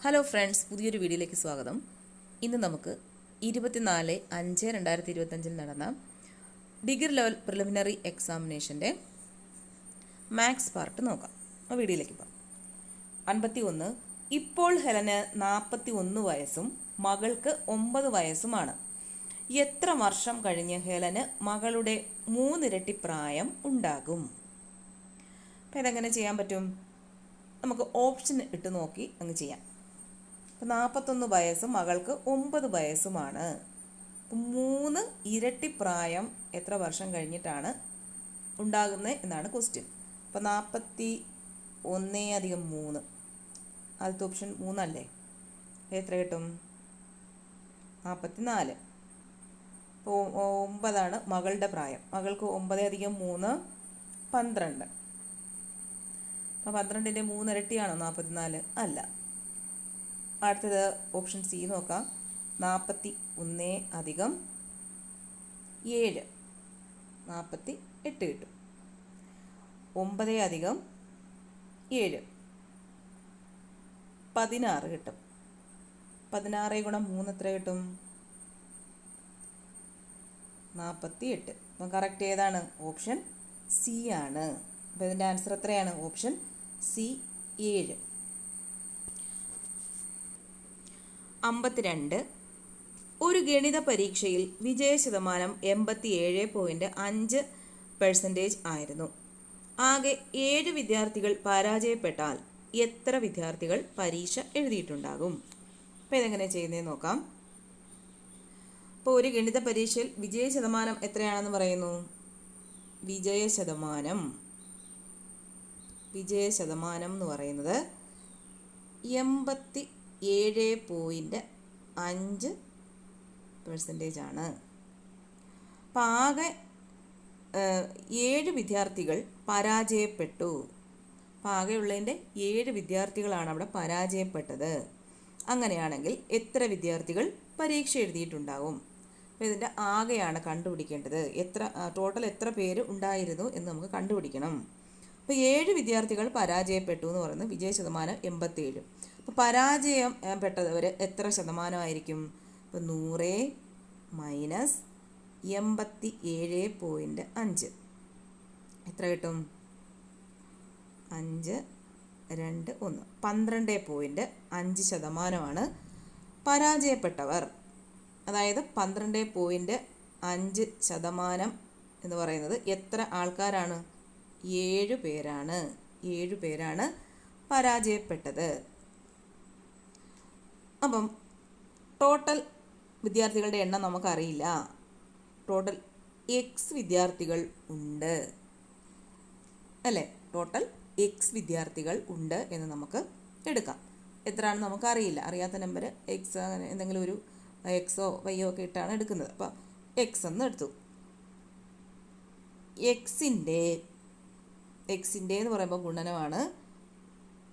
Hello friends, പുതിയൊരു വീഡിയോയിലേക്ക് സ്വാഗതം. ഇന്ന് നമുക്ക് 24/5/2025 നടന്ന ഡിഗ്രി ലെവൽ പ്രിലിമിനറി എക്സാമിനേഷൻ്റെ മാത്സ് പാർട്ട് നോക്കാം. ആ വീഡിയോയിലേക്ക് പോകാം. 51. ഇപ്പോൾ ഹെലന് 41 വയസ്സും മകൾക്ക് 9 വയസ്സുമാണ്. എത്ര വർഷം കഴിഞ്ഞ് ഹെലന് മകളുടെ 3 ഇരട്ടി പ്രായം ഉണ്ടാകും? അപ്പം ഇതെങ്ങനെ ചെയ്യാൻ പറ്റും? നമുക്ക് ഓപ്ഷൻ ഇട്ട് നോക്കി അങ്ങ് ചെയ്യാം. 41 വയസ്സും മകൾക്ക് 9 വയസ്സുമാണ്. 3 ഇരട്ടി പ്രായം എത്ര വർഷം കഴിഞ്ഞിട്ടാണ് ഉണ്ടാകുന്നത് എന്നാണ് ക്വസ്റ്റ്യൻ. അപ്പോൾ 41 + 3, ആദ്യത്തെ ഓപ്ഷൻ 3 അല്ലേ? എത്ര കിട്ടും? 44. അപ്പോൾ 9 മകളുടെ പ്രായം. മകൾക്ക് 9 + 3 12. അപ്പോൾ 12ൻ്റെ 3 ഇരട്ടിയാണോ 44? അല്ല. അടുത്തത് ഓപ്ഷൻ സി നോക്കാം. 41 + 7 48 കിട്ടും. 9 + 7 16 കിട്ടും. 16 × 3 എത്ര കിട്ടും? 48. അപ്പം കറക്റ്റ് ഏതാണ്? ഓപ്ഷൻ സി ആണ്. അപ്പോൾ ഇതിൻ്റെ ആൻസർ എത്രയാണ്? Option C 7. 52. ഒരു ഗണിത പരീക്ഷയിൽ വിജയശതമാനം 87.5% ആയിരുന്നു. ആകെ 7 വിദ്യാർത്ഥികൾ പരാജയപ്പെട്ടാൽ എത്ര വിദ്യാർത്ഥികൾ പരീക്ഷ എഴുതിയിട്ടുണ്ടാകും? അപ്പോൾ ഇതെങ്ങനെ ചെയ്യുന്നതെന്ന് നോക്കാം. അപ്പോൾ ഒരു ഗണിത പരീക്ഷയിൽ വിജയശതമാനം എത്രയാണെന്ന് പറയുന്നു? വിജയശതമാനം എന്ന് പറയുന്നത് 87.5% ആണ്. അപ്പം ആകെ 7 വിദ്യാർത്ഥികൾ പരാജയപ്പെട്ടു. അപ്പം ആകെയുള്ളതിൻ്റെ 7 വിദ്യാർത്ഥികളാണ് അവിടെ പരാജയപ്പെട്ടത്. അങ്ങനെയാണെങ്കിൽ എത്ര വിദ്യാർത്ഥികൾ പരീക്ഷ എഴുതിയിട്ടുണ്ടാവും? അപ്പോൾ ഇതിൻ്റെ ആകെയാണ് കണ്ടുപിടിക്കേണ്ടത്. ടോട്ടൽ എത്ര പേര് ഉണ്ടായിരുന്നു എന്ന് നമുക്ക് കണ്ടുപിടിക്കണം. അപ്പോൾ 7 വിദ്യാർത്ഥികൾ പരാജയപ്പെട്ടു എന്ന് പറയുന്നത് വിജയശതമാനം 87. അപ്പോൾ പരാജയം പെട്ടവർ എത്ര ശതമാനമായിരിക്കും? ഇപ്പോൾ 100 - 87.5 എത്ര കിട്ടും? 5 2 1 12.5% പരാജയപ്പെട്ടവർ. അതായത് 12.5% എന്ന് പറയുന്നത് എത്ര ആൾക്കാരാണ്? 7 പേരാണ്. 7 പേരാണ് പരാജയപ്പെട്ടത്. അപ്പം ടോട്ടൽ വിദ്യാർത്ഥികളുടെ എണ്ണം നമുക്കറിയില്ല. ടോട്ടൽ എക്സ് വിദ്യാർത്ഥികൾ ഉണ്ട് അല്ലേ? ടോട്ടൽ എക്സ് വിദ്യാർത്ഥികൾ ഉണ്ട് എന്ന് നമുക്ക് എടുക്കാം. എത്രയാണെന്ന് നമുക്കറിയില്ല. അറിയാത്ത നമ്പർ എക്സ്, അങ്ങനെ എന്തെങ്കിലും ഒരു എക്സോ വൈയോ ഒക്കെ ഇട്ടാണ് എടുക്കുന്നത്. അപ്പം എക്സ് എന്ന് എടുത്തു. എക്സിൻ്റെ എന്ന് പറയുമ്പോൾ ഗുണനമാണ്.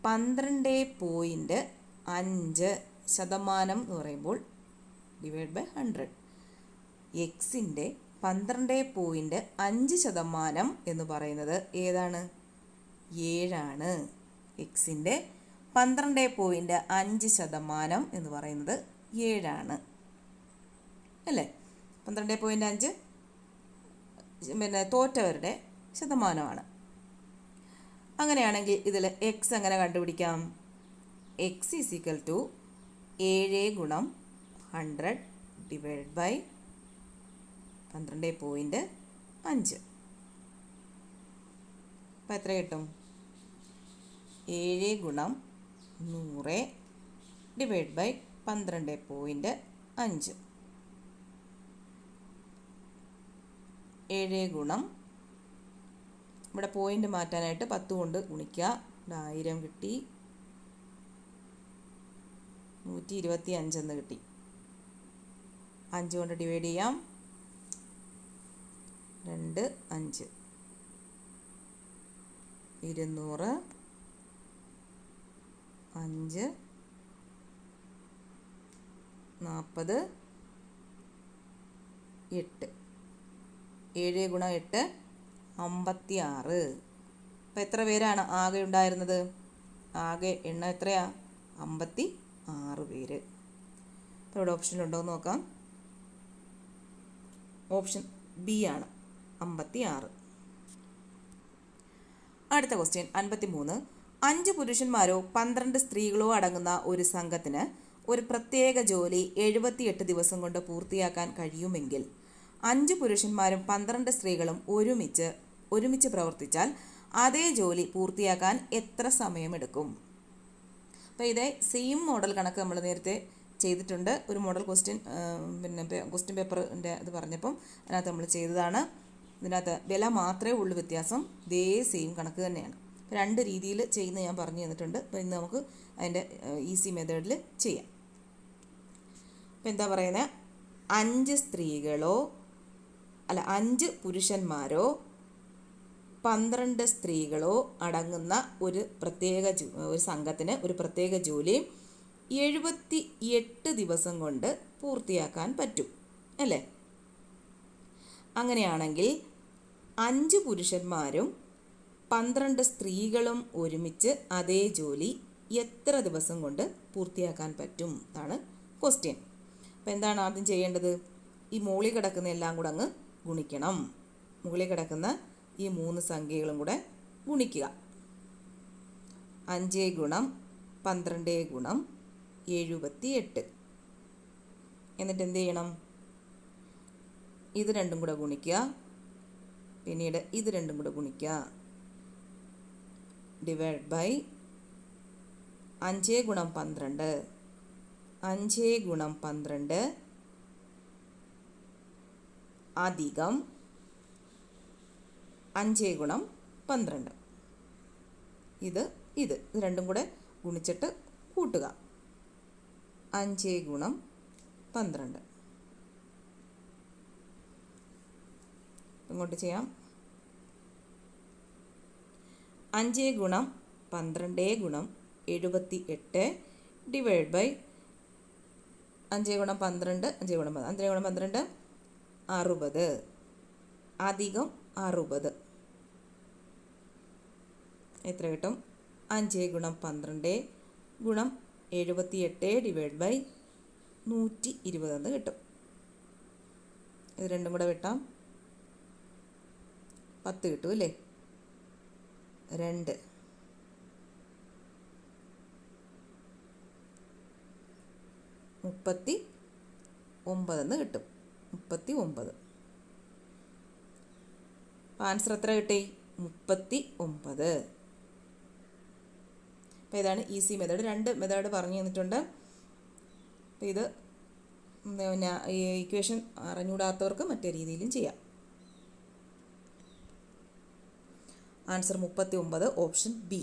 12.5% എന്ന് പറയുമ്പോൾ /100. എക്സിൻ്റെ 12.5% എന്ന് പറയുന്നത് ഏതാണ്? 7 ആണ്. എക്സിൻ്റെ 12.5% എന്ന് പറയുന്നത് 7 ആണ് അല്ലേ? 12.5 പിന്നെ തോറ്റവരുടെ ശതമാനമാണ്. അങ്ങനെയാണെങ്കിൽ ഇതിൽ എക്സ് എങ്ങനെ കണ്ടുപിടിക്കാം? എക്സ് = 7 × 100 / 12.5. അപ്പോൾ എത്ര കിട്ടും? 7 × 100 / 12.5. 7 × ഇവിടെ പോയിൻ്റ് മാറ്റാനായിട്ട് 10 കൊണ്ട് ഗുണിക്കുക. 1000 കിട്ടി. 125 എന്ന് കിട്ടി. 5 കൊണ്ട് ഡിവൈഡ് ചെയ്യാം. 2 5 200 5 40 8. 7 × 8 56. അപ്പോൾ എത്ര പേരാണ് ആകെ ഉണ്ടായിരുന്നത്? ആകെ എണ്ണം എത്രയാ? 56 6 പേര്. അപ്പോൾ ഇവിടെ ഓപ്ഷനിലുണ്ടോ എന്ന് നോക്കാം. ഓപ്ഷൻ ബി ആണ് 56. അടുത്ത ക്വസ്റ്റ്യൻ 53. 5 പുരുഷന്മാരോ 12 സ്ത്രീകളോ അടങ്ങുന്ന ഒരു സംഘത്തിന് ഒരു പ്രത്യേക ജോലി 78 ദിവസം കൊണ്ട് പൂർത്തിയാക്കാൻ കഴിയുമെങ്കിൽ 5 പുരുഷന്മാരും 12 സ്ത്രീകളും ഒരുമിച്ച് പ്രവർത്തിച്ചാൽ അതേ ജോലി പൂർത്തിയാക്കാൻ എത്ര സമയമെടുക്കും? അപ്പോൾ ഇതേ സെയിം മോഡൽ കണക്ക് നമ്മൾ നേരത്തെ ചെയ്തിട്ടുണ്ട്. ഒരു മോഡൽ ക്വസ്റ്റ്യൻ ക്വസ്റ്റ്യൻ പേപ്പറിൻ്റെ ഇത് പറഞ്ഞപ്പം അതിനകത്ത് നമ്മൾ ചെയ്തതാണ്. ഇതിനകത്ത് വില മാത്രമേ ഉള്ളൂ വ്യത്യാസം. ഇതേ സെയിം കണക്ക് തന്നെയാണ്. 2 രീതിയിൽ ചെയ്യുന്ന ഞാൻ പറഞ്ഞു തന്നിട്ടുണ്ട്. അപ്പോൾ ഇന്ന് നമുക്ക് അതിൻ്റെ ഈസി മെത്തേഡിൽ ചെയ്യാം. അപ്പോൾ എന്താ പറയുന്നത്? 5 പുരുഷന്മാരോ 12 സ്ത്രീകളോ അടങ്ങുന്ന ഒരു സംഘത്തിന് ഒരു പ്രത്യേക ജോലി 78 ദിവസം കൊണ്ട് പൂർത്തിയാക്കാൻ പറ്റും അല്ലേ? അങ്ങനെയാണെങ്കിൽ 5 പുരുഷന്മാരും 12 സ്ത്രീകളും ഒരുമിച്ച് അതേ ജോലി എത്ര ദിവസം കൊണ്ട് പൂർത്തിയാക്കാൻ പറ്റും എന്നാണ് ക്വസ്റ്റ്യൻ. അപ്പോൾ എന്താണ് ആദ്യം ചെയ്യേണ്ടത്? ഈ മുകളിൽ കിടക്കുന്ന എല്ലാം കൂടെ അങ്ങ് ഗുണിക്കണം. മുകളിൽ കിടക്കുന്ന ഈ 3 സംഖ്യകളും കൂടെ ഗുണിക്കുക. 5 ഗുണം 12 ഗുണം 78. എന്നിട്ട് എന്ത് ചെയ്യണം? ഇത് രണ്ടും കൂടെ ഗുണിക്കുക. പിന്നീട് ഇത് രണ്ടും കൂടെ ഗുണിക്കുക. ഡിവൈഡ് ബൈ 5 ഗുണം 12. 5 ഗുണം 12 അധികം 5 ഗുണം 12. ഇത് രണ്ടും കൂടെ ഗുണിച്ചിട്ട് കൂട്ടുക. 5 ഗുണം 12. ഇങ്ങോട്ട് ചെയ്യാം. 5 ഗുണം 12 ഗുണം 78 ഡിവൈഡ് ബൈ 5 ഗുണം 12 60 അധികം 60. എത്ര കിട്ടും? 5 ഗുണം 12 ഗുണം 78 ഡിവൈഡ് ബൈ 120 എന്ന് കിട്ടും. ഇത് രണ്ടും കൂടെ വെട്ടാം. 10 കിട്ടും അല്ലേ? 2 39 എന്ന് കിട്ടും. 39. ആൻസർ എത്ര കിട്ടി? 39. അപ്പോൾ ഇതാണ് ഈസി മെത്തേഡ്. 2 മെത്തേഡ് പറഞ്ഞു തന്നിട്ടുണ്ട്. അപ്പോൾ ഇത് പിന്നെ ഈ ഇക്വേഷൻ അറിഞ്ഞുകൂടാത്തവർക്ക് മറ്റേ രീതിയിലും ചെയ്യാം. Answer 39, option B.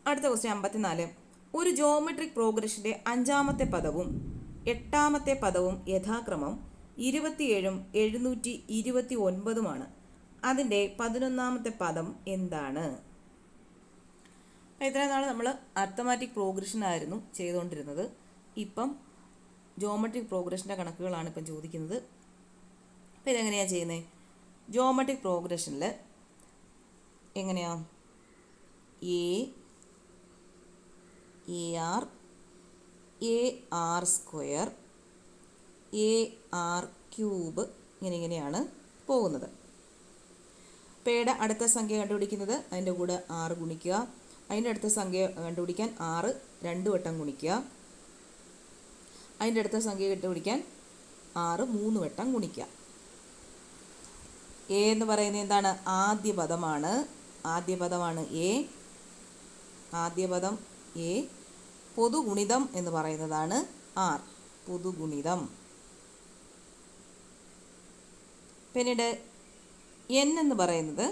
അടുത്ത ക്വസ്റ്റ്യൻ 54. ഒരു ജോമെട്രിക് പ്രോഗ്രഷൻ്റെ 5ാമത്തെ പദവും 8ാമത്തെ പദവും യഥാക്രമം 27ഉം 729ഉമാണ്. അതിൻ്റെ 11ാമത്തെ പദം എന്താണ്? ഇത്രയും നാൾ നമ്മൾ അർത്ഥമാറ്റിക് പ്രോഗ്രഷൻ ആയിരുന്നു ചെയ്തുകൊണ്ടിരുന്നത്. ഇപ്പം ജോമെട്രിക് പ്രോഗ്രഷൻ്റെ കണക്കുകളാണ് ഇപ്പം ചോദിക്കുന്നത്. അപ്പോൾ ഇതെങ്ങനെയാണ് ചെയ്യുന്നത്? ജോമെട്രിക് പ്രോഗ്രഷനിൽ എങ്ങനെയാണ്? AR സ്ക്വയർ AR ക്യൂബ് ഇങ്ങനെയാണ് പോകുന്നത്. പേയുടെ അടുത്ത സംഖ്യ കണ്ടുപിടിക്കുന്നത് അതിൻ്റെ കൂടെ 6 ഗുണിക്കുക. അതിൻ്റെ അടുത്ത സംഖ്യ കണ്ടുപിടിക്കാൻ 6 2 വട്ടം ഗുണിക്കുക. അതിൻ്റെ അടുത്ത സംഖ്യ കണ്ടുപിടിക്കാൻ 6 3 വട്ടം ഗുണിക്കുക. എ എന്ന് പറയുന്നത് എന്താണ്? ആദ്യ പദമാണ്. ആദ്യ പദം എ. പൊതുഗുണിതം എന്ന് പറയുന്നതാണ് ആർ. പൊതുഗുണിതം. പിന്നീട് എൻ എന്ന് പറയുന്നത്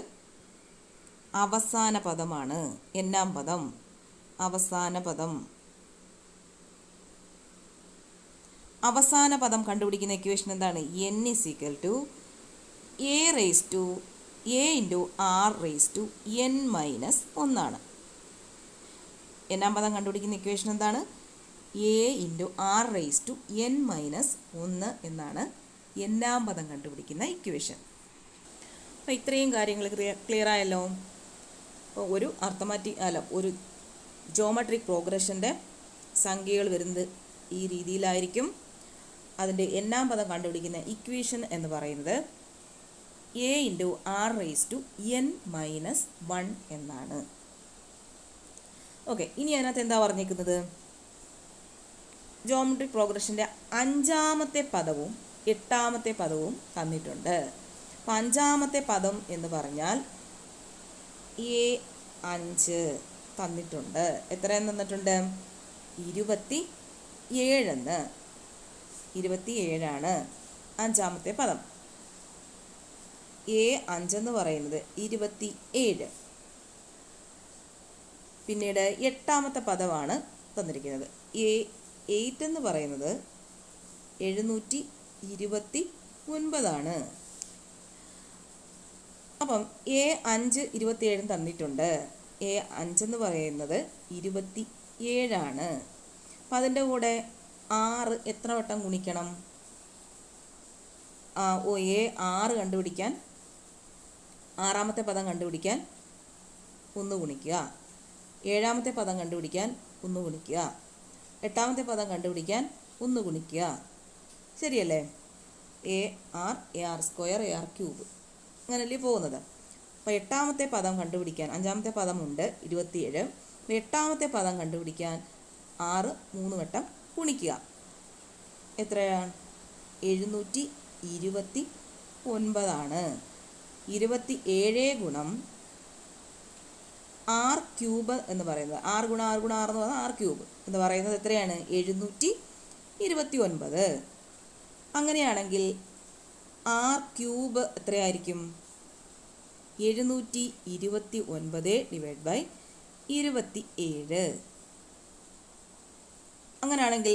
അവസാന പദമാണ്. എന്നാം പദം, അവസാന പദം. അവസാന പദം കണ്ടുപിടിക്കുന്ന ഇക്വേഷൻ എന്താണ്? n = a into r raise to n minus 1 ആണ്. എന്നാം പദം കണ്ടുപിടിക്കുന്ന ഇക്വേഷൻ എന്താണ്? a into r raise to n minus 1 എന്നാണ് എന്നാം പദം കണ്ടുപിടിക്കുന്ന ഇക്വേഷൻ. അപ്പോൾ ഇത്രയും കാര്യങ്ങൾ ക്ലിയർ ആയല്ലോ. അപ്പോൾ ഒരു ജോമെട്രിക് പ്രോഗ്രഷൻ്റെ സംഖ്യകൾ വരുന്നത് ഈ രീതിയിലായിരിക്കും. അതിൻ്റെ n-ാം പദം കണ്ടുപിടിക്കുന്ന ഇക്വേഷൻ എന്ന് പറയുന്നത് a×r⁻n−1 എന്നാണ്. ഓക്കെ, ഇനി അതിനകത്ത് എന്താ പറഞ്ഞിരിക്കുന്നത്? ജോമെട്രിക് പ്രോഗ്രഷൻ്റെ 5-ാമത്തെ പദവും 8-ാമത്തെ പദവും തന്നിട്ടുണ്ട്. അപ്പം 5-ാമത്തെ പദം എന്ന് പറഞ്ഞാൽ a5 തന്നിട്ടുണ്ട്. എത്രയെന്ന് തന്നിട്ടുണ്ട്? 27 27 5-ാമത്തെ പദം. a5 എന്ന് പറയുന്നത് 27. പിന്നീട് 8-ാമത്തെ പദമാണ് തന്നിരിക്കുന്നത്. a8 എന്ന് പറയുന്നത് 729. അപ്പം a5 27 തന്നിട്ടുണ്ട്. a5 എന്ന് പറയുന്നത് 27. അപ്പം അതിൻ്റെ കൂടെ 6 എത്ര വട്ടം ഗുണിക്കണം? a6 കണ്ടുപിടിക്കാൻ 6-ാമത്തെ പദം കണ്ടുപിടിക്കാൻ 1 ഗുണിക്കുക. 7-ാമത്തെ പദം കണ്ടുപിടിക്കാൻ 1 ഗുണിക്കുക. 8-ാമത്തെ പദം കണ്ടുപിടിക്കാൻ 1 ഗുണിക്കുക. ശരിയല്ലേ? AR² AR³ അങ്ങനല്ലേ പോകുന്നത്. അപ്പോൾ 8-ാമത്തെ പദം കണ്ടുപിടിക്കാൻ 5-ാമത്തെ പദമുണ്ട് 27. 8-ാമത്തെ പദം കണ്ടുപിടിക്കാൻ 6 3 വട്ടം ഗുണിക്കുക. എത്രയാണ്? 729. 27 ഗുണം r³ എന്ന് പറയുന്നത് 6 × 6 × 6 എന്ന് പറഞ്ഞാൽ r³ എന്ന് പറയുന്നത് എത്രയാണ്? 729. അങ്ങനെയാണെങ്കിൽ r³ എത്രയായിരിക്കും? 729/27. അങ്ങനെയാണെങ്കിൽ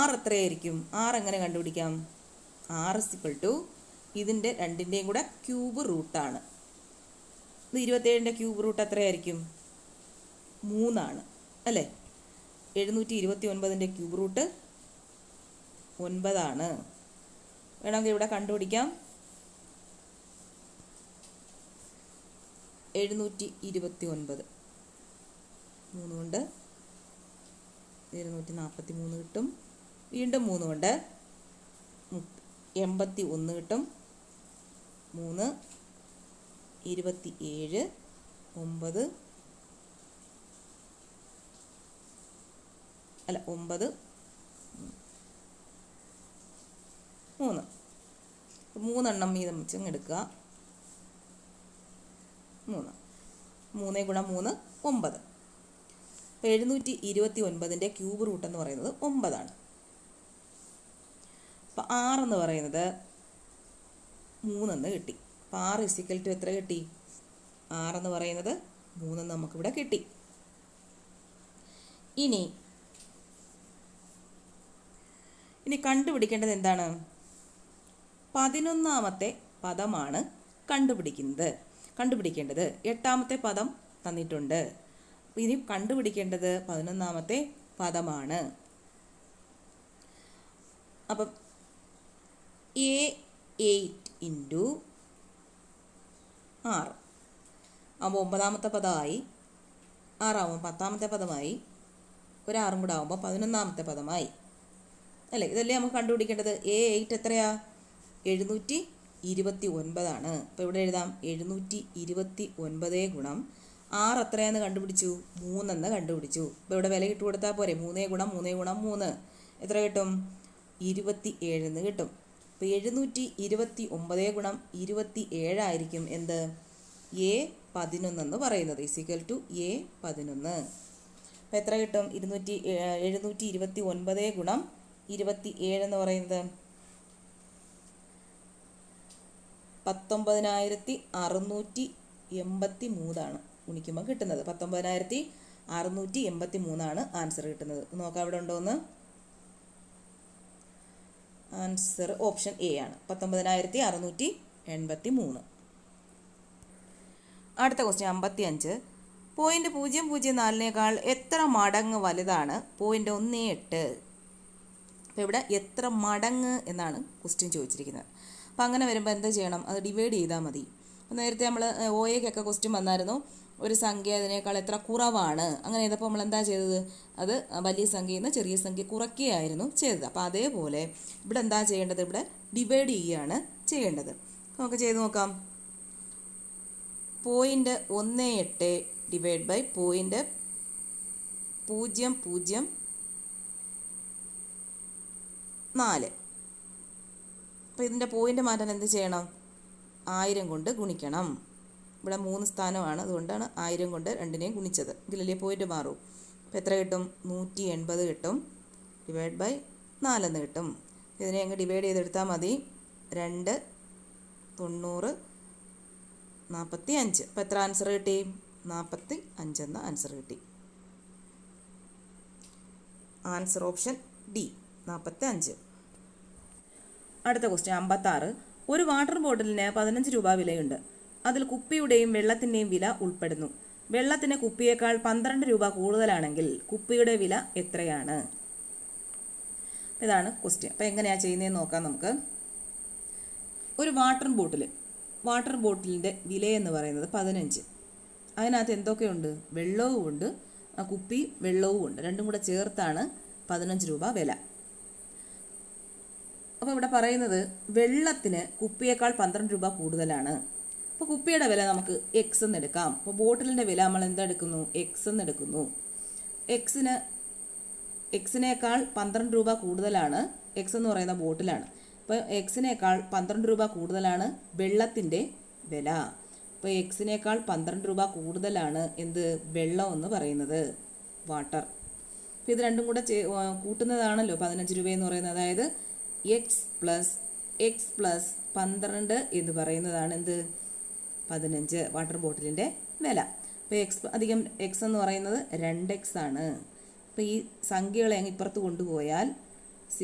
r എത്രയായിരിക്കും? r എങ്ങനെ കണ്ടുപിടിക്കാം? r ഇതിൻ്റെ രണ്ടിൻ്റെയും കൂടെ ക്യൂബ് റൂട്ടാണ്. ഇത് 27ൻ്റെ ക്യൂബ് റൂട്ട് എത്രയായിരിക്കും? 3 അല്ലേ? 729ൻ്റെ ക്യൂബ് റൂട്ട് 9. വേണമെങ്കിൽ ഇവിടെ കണ്ടുപിടിക്കാം. 729 3 കൊണ്ട് 243 കിട്ടും. വീണ്ടും 3 കൊണ്ട് 81 കിട്ടും. 3 27 9 അല്ല 9 3 3 വീതം വെച്ചങ്ങ് എടുക്കുക. 3 3 × 3 9. അപ്പോൾ 729ൻ്റെ ക്യൂബ് റൂട്ട് എന്ന് പറയുന്നത് 9. അപ്പോൾ 6 എന്ന് പറയുന്നത് 3 കിട്ടി. അപ്പോൾ 6 = എത്ര കിട്ടി? 6 എന്ന് പറയുന്നത് 3 നമുക്കിവിടെ കിട്ടി. ഇനി കണ്ടുപിടിക്കേണ്ടത് എന്താണ്? 11-ാമത്തെ പദമാണ് കണ്ടുപിടിക്കേണ്ടത്. 8-ാമത്തെ പദം തന്നിട്ടുണ്ട്. ഇനി കണ്ടുപിടിക്കേണ്ടത് 11-ാമത്തെ പദമാണ്. അപ്പം a8 × 6 ആകുമ്പോൾ 9-ാമത്തെ പദമായി. 6 ആകുമ്പോൾ 10-ാമത്തെ പദമായി. ഒരു 6 കൂടെ ആകുമ്പോൾ 11-ാമത്തെ പദമായി അല്ലേ? ഇതല്ലേ നമുക്ക് കണ്ടുപിടിക്കേണ്ടത്. a8 എത്രയാ? 729. അപ്പോൾ ഇവിടെ എഴുതാം 729 ഗുണം 6 എത്രയാന്ന് കണ്ടുപിടിച്ചു? 3 കണ്ടുപിടിച്ചു. അപ്പോൾ ഇവിടെ വില ഇട്ട് കൊടുത്താൽ പോരെ? 3 × 3 × 3 എത്ര കിട്ടും? 27 കിട്ടും. അപ്പോൾ 729 ഗുണം 27 ആയിരിക്കും എന്ത്? a11 എന്ന് പറയുന്നത് a11. അപ്പോൾ എത്ര കിട്ടും? 729 ഗുണം 27 എന്ന് പറയുന്നത് 19,683 ഗുണിക്കുമ്പോൾ കിട്ടുന്നത്. 19,683 ആൻസർ കിട്ടുന്നത്. നോക്കാം അവിടെ ഉണ്ടോയെന്ന്. ആൻസർ ഓപ്ഷൻ എ ആണ്, 19,683. അടുത്ത ക്വസ്റ്റ്യൻ 55. 0.004 എത്ര മടങ്ങ് വലുതാണ് 0.18? അപ്പോൾ ഇവിടെ എത്ര മടങ്ങ് എന്നാണ് ക്വസ്റ്റ്യൻ ചോദിച്ചിരിക്കുന്നത്. അപ്പോൾ അങ്ങനെ വരുമ്പോൾ എന്താ ചെയ്യണം? അത് ഡിവൈഡ് ചെയ്താൽ മതി. അപ്പോൾ നേരത്തെ നമ്മൾ OAക്കൊക്കെ ക്വസ്റ്റ്യൻ വന്നായിരുന്നു. ഒരു സംഖ്യ അതിനേക്കാൾ എത്ര കുറവാണ്. അങ്ങനെ ചെയ്തപ്പോൾ നമ്മൾ എന്താ ചെയ്തത്? അത് വലിയ സംഖ്യയിൽ നിന്ന് ചെറിയ സംഖ്യ കുറയ്ക്കുകയായിരുന്നു ചെയ്തത്. അപ്പോൾ അതേപോലെ ഇവിടെ എന്താ ചെയ്യേണ്ടത്? ഇവിടെ ഡിവൈഡ് ചെയ്യുകയാണ് ചെയ്യേണ്ടത്. നമുക്ക് ചെയ്ത് നോക്കാം. 0.18 ഡിവൈഡ് ബൈ 0.004. അപ്പോൾ ഇതിൻ്റെ പോയിൻ്റ് മാറ്റാൻ എന്ത് ചെയ്യണം? 1000 കൊണ്ട് ഗുണിക്കണം. ഇവിടെ 3 സ്ഥാനമാണ്, അതുകൊണ്ടാണ് 1000 കൊണ്ട് രണ്ടിനെയും ഗുണിച്ചത്. ഇതിലല്ലേ പോയിൻ്റ് മാറും. അപ്പോൾ എത്ര കിട്ടും? 180 കിട്ടും. ഡിവൈഡ് ബൈ 4 എന്ന് കിട്ടും. ഇതിനെ അങ്ങ് ഡിവൈഡ് ചെയ്തെടുത്താൽ മതി. 2 90 45. അപ്പോൾ എത്ര ആൻസർ കിട്ടി? 45 എന്ന ആൻസർ കിട്ടി. Answer option D 45. അടുത്ത ക്വസ്റ്റ്യൻ 56. ഒരു വാട്ടർ ബോട്ടിലിന് 15 രൂപ വിലയുണ്ട്. അതിൽ കുപ്പിയുടെയും വെള്ളത്തിൻ്റെയും വില ഉൾപ്പെടുന്നു. വെള്ളത്തിന് കുപ്പിയേക്കാൾ 12 രൂപ കൂടുതലാണെങ്കിൽ കുപ്പിയുടെ വില എത്രയാണ്? ഇതാണ് ക്വസ്റ്റ്യൻ. അപ്പോൾ എങ്ങനെയാണ് ചെയ്യുന്നതെന്ന് നോക്കാം നമുക്ക്. ഒരു വാട്ടർ ബോട്ടിലിൻ്റെ വിലയെന്ന് പറയുന്നത് 15. അതിനകത്ത് എന്തൊക്കെയുണ്ട്? വെള്ളവും ഉണ്ട്, കുപ്പി വെള്ളവും ഉണ്ട്. രണ്ടും കൂടെ ചേർത്താണ് 15 രൂപ വില. അപ്പോൾ ഇവിടെ പറയുന്നത് വെള്ളത്തിന് കുപ്പിയേക്കാൾ 12 രൂപ കൂടുതലാണ്. അപ്പോൾ കുപ്പിയുടെ വില നമുക്ക് എക്സ് എന്ന് എടുക്കാം. അപ്പോൾ ബോട്ടിലിൻ്റെ വില നമ്മൾ എന്തെടുക്കുന്നു? എക്സ് എന്ന് എടുക്കുന്നു. എക്സിനേക്കാൾ 12 രൂപ കൂടുതലാണ്. എക്സ് എന്ന് പറയുന്ന ബോട്ടിലാണ്. അപ്പോൾ എക്സിനേക്കാൾ 12 രൂപ കൂടുതലാണ് വെള്ളത്തിൻ്റെ വില. അപ്പോൾ എക്സിനേക്കാൾ 12 രൂപ കൂടുതലാണ് എന്ത്? വെള്ളം എന്ന് പറയുന്നത്, വാട്ടർ. അപ്പോൾ ഇത് രണ്ടും കൂടെ കൂട്ടുന്നതാണല്ലോ 15 രൂപയെന്ന് പറയുന്നത്. അതായത് എക്സ് പ്ലസ് 12 എന്ന് പറയുന്നതാണ് എന്ത്? 15 വാട്ടർ ബോട്ടിലിൻ്റെ വില. അപ്പോൾ എക്സ് എന്ന് പറയുന്നത് 2x ആണ്. അപ്പോൾ ഈ സംഖ്യകളെ അങ്ങ് ഇപ്പുറത്ത് കൊണ്ടുപോയാൽ =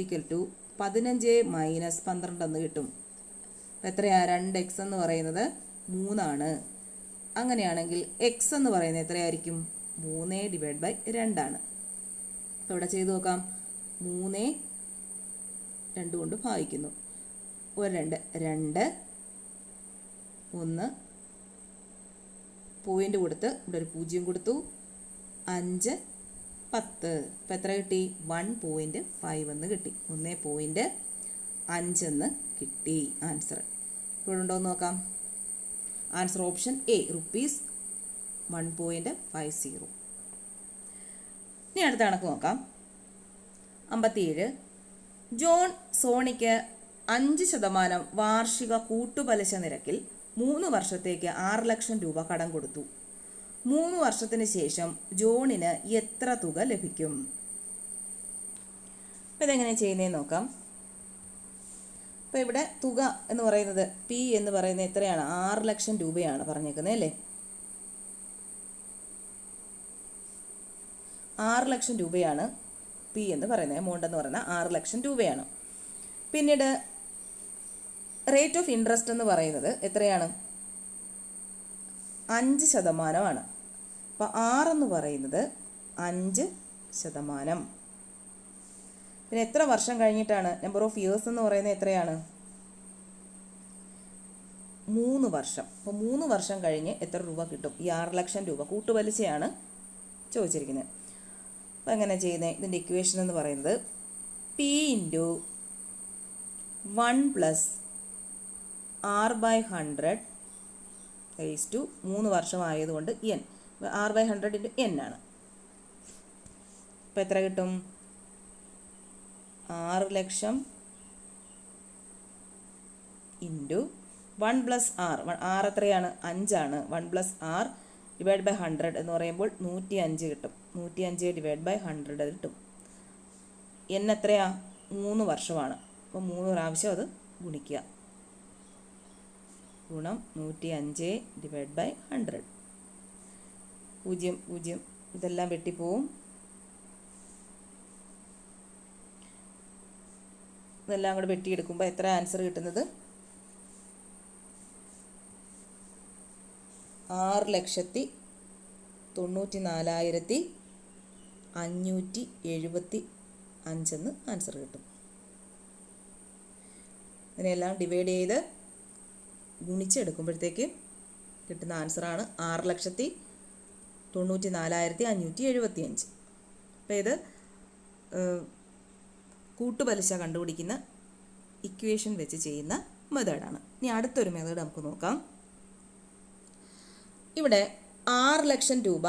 15 മൈനസ് 12 എന്ന് കിട്ടും. എത്രയാണ്? 2x എന്ന് പറയുന്നത് 3 ആണ്. അങ്ങനെയാണെങ്കിൽ എക്സ് എന്ന് പറയുന്നത് എത്രയായിരിക്കും? 3 ഡിവൈഡ് ബൈ 2 ആണ്. അപ്പോൾ ഇവിടെ ചെയ്ത് നോക്കാം. 3 2 കൊണ്ട് ഭാഗിക്കുന്നു. 1 2 1 പോയിൻ്റ് കൊടുത്ത് ഇവിടെ ഒരു 0 കൊടുത്തു. 5 10. അപ്പോൾ എത്ര കിട്ടി? 1.5 എന്ന് കിട്ടി. 1.5 എന്ന് കിട്ടി ആൻസർ. ഇവിടെ ഉണ്ടോ എന്ന് നോക്കാം. Answer option A ₹1.50. ഇനി അടുത്ത കണക്ക് നോക്കാം. 57. ജോൺ സോണിക്ക് 5% വാർഷിക കൂട്ടുപലിശ നിരക്കിൽ 3 വർഷത്തേക്ക് 6 ലക്ഷം രൂപ കടം കൊടുത്തു. 3 വർഷത്തിന് ശേഷം ജോണിന് എത്ര തുക ലഭിക്കും? അപ്പോൾ ഇതെങ്ങനെ ചെയ്യുന്നതെന്ന് നോക്കാം. അപ്പോൾ ഇവിടെ തുക എന്ന് പറയുന്നത് പി എന്ന് പറയുന്നത് എത്രയാണ്? 6 ലക്ഷം രൂപയാണ് പറഞ്ഞേക്കുന്നത് അല്ലേ? 6 ലക്ഷം രൂപയാണ് പി എന്ന് പറയുന്നത്. എമൗണ്ട് എന്ന് പറയുന്നത് 6 ലക്ഷം രൂപയാണ്. പിന്നീട് റേറ്റ് ഓഫ് ഇൻട്രസ്റ്റ് എന്ന് പറയുന്നത് എത്രയാണ്? 5%. അപ്പോൾ 6 എന്ന് പറയുന്നത് 5%. പിന്നെ എത്ര വർഷം കഴിഞ്ഞിട്ടാണ്? നമ്പർ ഓഫ് ഇയേഴ്സ് എന്ന് പറയുന്നത് എത്രയാണ്? 3 വർഷം. അപ്പോൾ 3 വർഷം കഴിഞ്ഞ് എത്ര രൂപ കിട്ടും? ഈ 6 ലക്ഷം രൂപ കൂട്ടുപലിശയാണ് ചോദിച്ചിരിക്കുന്നത്. അപ്പോൾ എങ്ങനെ ചെയ്യുന്നത്? ഇതിൻ്റെ ഇക്വേഷൻ എന്ന് പറയുന്നത് P × 1 + R/100 = 3 വർഷമായതുകൊണ്ട് n. R/100 × n ആണ്. അപ്പോൾ എത്ര കിട്ടും? 6 ലക്ഷം × 1 + R. R എത്രയാണ്? 5 ആണ്. 1 + R ഡിവൈഡ് ബൈ 100 എന്ന് പറയുമ്പോൾ 105 കിട്ടും. 105 ഡിവൈഡ് ബൈ 100 കിട്ടും. n എത്രയാ? 3 വർഷമാണ്. അപ്പോൾ 3 പ്രാവശ്യം അത് ഗുണിക്കുക. ഗുണം 105 ഡിവൈഡ് ബൈ 100. 0 0 ഇതെല്ലാം വെട്ടിപ്പോവും. ഇതെല്ലാം കൂടെ വെട്ടിയെടുക്കുമ്പോൾ എത്ര ആൻസർ കിട്ടുന്നത്? 6,94,575 എന്ന് ആൻസർ കിട്ടും. ഇതിനെല്ലാം ഡിവൈഡ് ചെയ്ത് ഗുണിച്ചെടുക്കുമ്പോഴത്തേക്ക് കിട്ടുന്ന ആൻസറാണ് 6,94,575. 94,575. അപ്പോൾ ഇത് കൂട്ടുപലിശ കണ്ടുപിടിക്കുന്ന ഇക്വേഷൻ വെച്ച് ചെയ്യുന്ന മെത്തേഡാണ്. ഇനി അടുത്തൊരു മെത്തേഡ് നമുക്ക് നോക്കാം. ഇവിടെ 6 ലക്ഷം രൂപ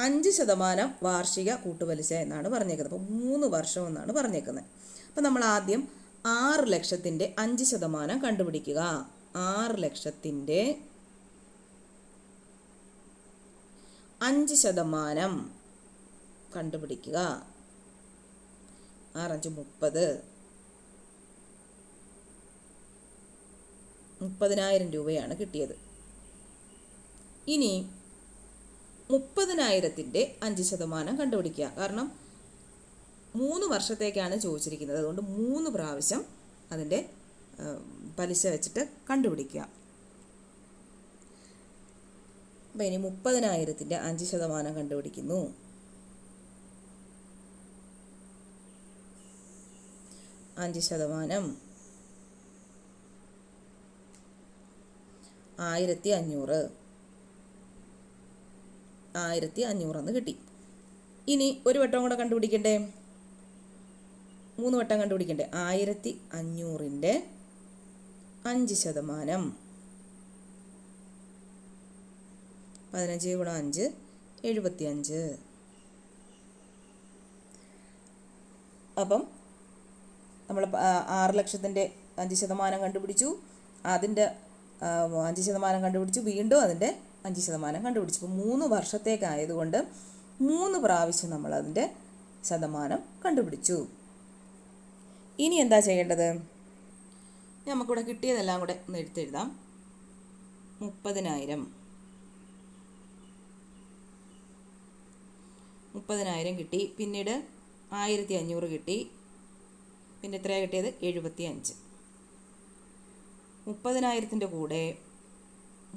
5% വാർഷിക കൂട്ടുപലിശ എന്നാണ് പറഞ്ഞേക്കുന്നത്. അപ്പോൾ 3 വർഷം എന്നാണ് പറഞ്ഞേക്കുന്നത്. അപ്പോൾ നമ്മൾ ആദ്യം 6 ലക്ഷത്തിൻ്റെ 5% കണ്ടുപിടിക്കുക. 6 ലക്ഷത്തിൻ്റെ 5% കണ്ടുപിടിക്കുക. 6 5 30, 30,000 രൂപയാണ് കിട്ടിയത്. ഇനി 30,000-ൻ്റെ 5% കണ്ടുപിടിക്കുക. കാരണം 3 വർഷത്തേക്കാണ് ചോദിച്ചിരിക്കുന്നത്. അതുകൊണ്ട് 3 പ്രാവശ്യം അതിൻ്റെ പലിശ വെച്ചിട്ട് കണ്ടുപിടിക്കുക. അപ്പം ഇനി 30,000-ൻ്റെ 5% കണ്ടുപിടിക്കുന്നു. 5% 1,500. 1,500 കിട്ടി. ഇനി ഒരു വട്ടം കൂടെ കണ്ടുപിടിക്കണ്ടേ? 3 വട്ടം കണ്ടുപിടിക്കണ്ടേ? 1,500-ൻ്റെ 5%. 15 × 5 75. അപ്പം നമ്മൾ 6 ലക്ഷത്തിൻ്റെ 5% കണ്ടുപിടിച്ചു. അതിൻ്റെ 5% കണ്ടുപിടിച്ചു. വീണ്ടും അതിൻ്റെ 5% കണ്ടുപിടിച്ചു. അപ്പോൾ 3 വർഷത്തേക്കായതുകൊണ്ട് 3 പ്രാവശ്യം നമ്മൾ അതിൻ്റെ ശതമാനം കണ്ടുപിടിച്ചു. ഇനി എന്താ ചെയ്യേണ്ടത്? നമുക്കിവിടെ കിട്ടിയതെല്ലാം കൂടെ ഒന്ന് എടുത്തെഴുതാം. 30,000 കിട്ടി. പിന്നീട് 1,500 കിട്ടി. പിന്നെ എത്രയാണ് കിട്ടിയത്? 75. 30,000-ൻ്റെ കൂടെ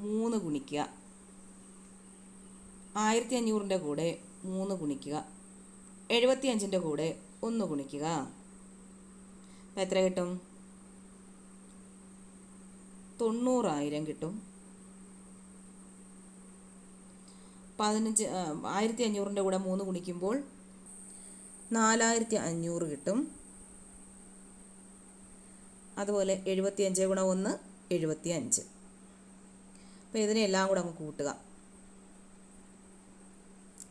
3 ഗുണിക്കുക. 1,500-ൻ്റെ കൂടെ 3 ഗുണിക്കുക. 75-ൻ്റെ കൂടെ 1 ഗുണിക്കുക. അപ്പം എത്ര കിട്ടും? 90,000 കിട്ടും. 1,500-ൻ്റെ കൂടെ 3 ഗുണിക്കുമ്പോൾ 4,500 കിട്ടും. അതുപോലെ 75 × 1 75. അപ്പോൾ ഇതിനെല്ലാം കൂടെ അങ്ങ് കൂട്ടുക.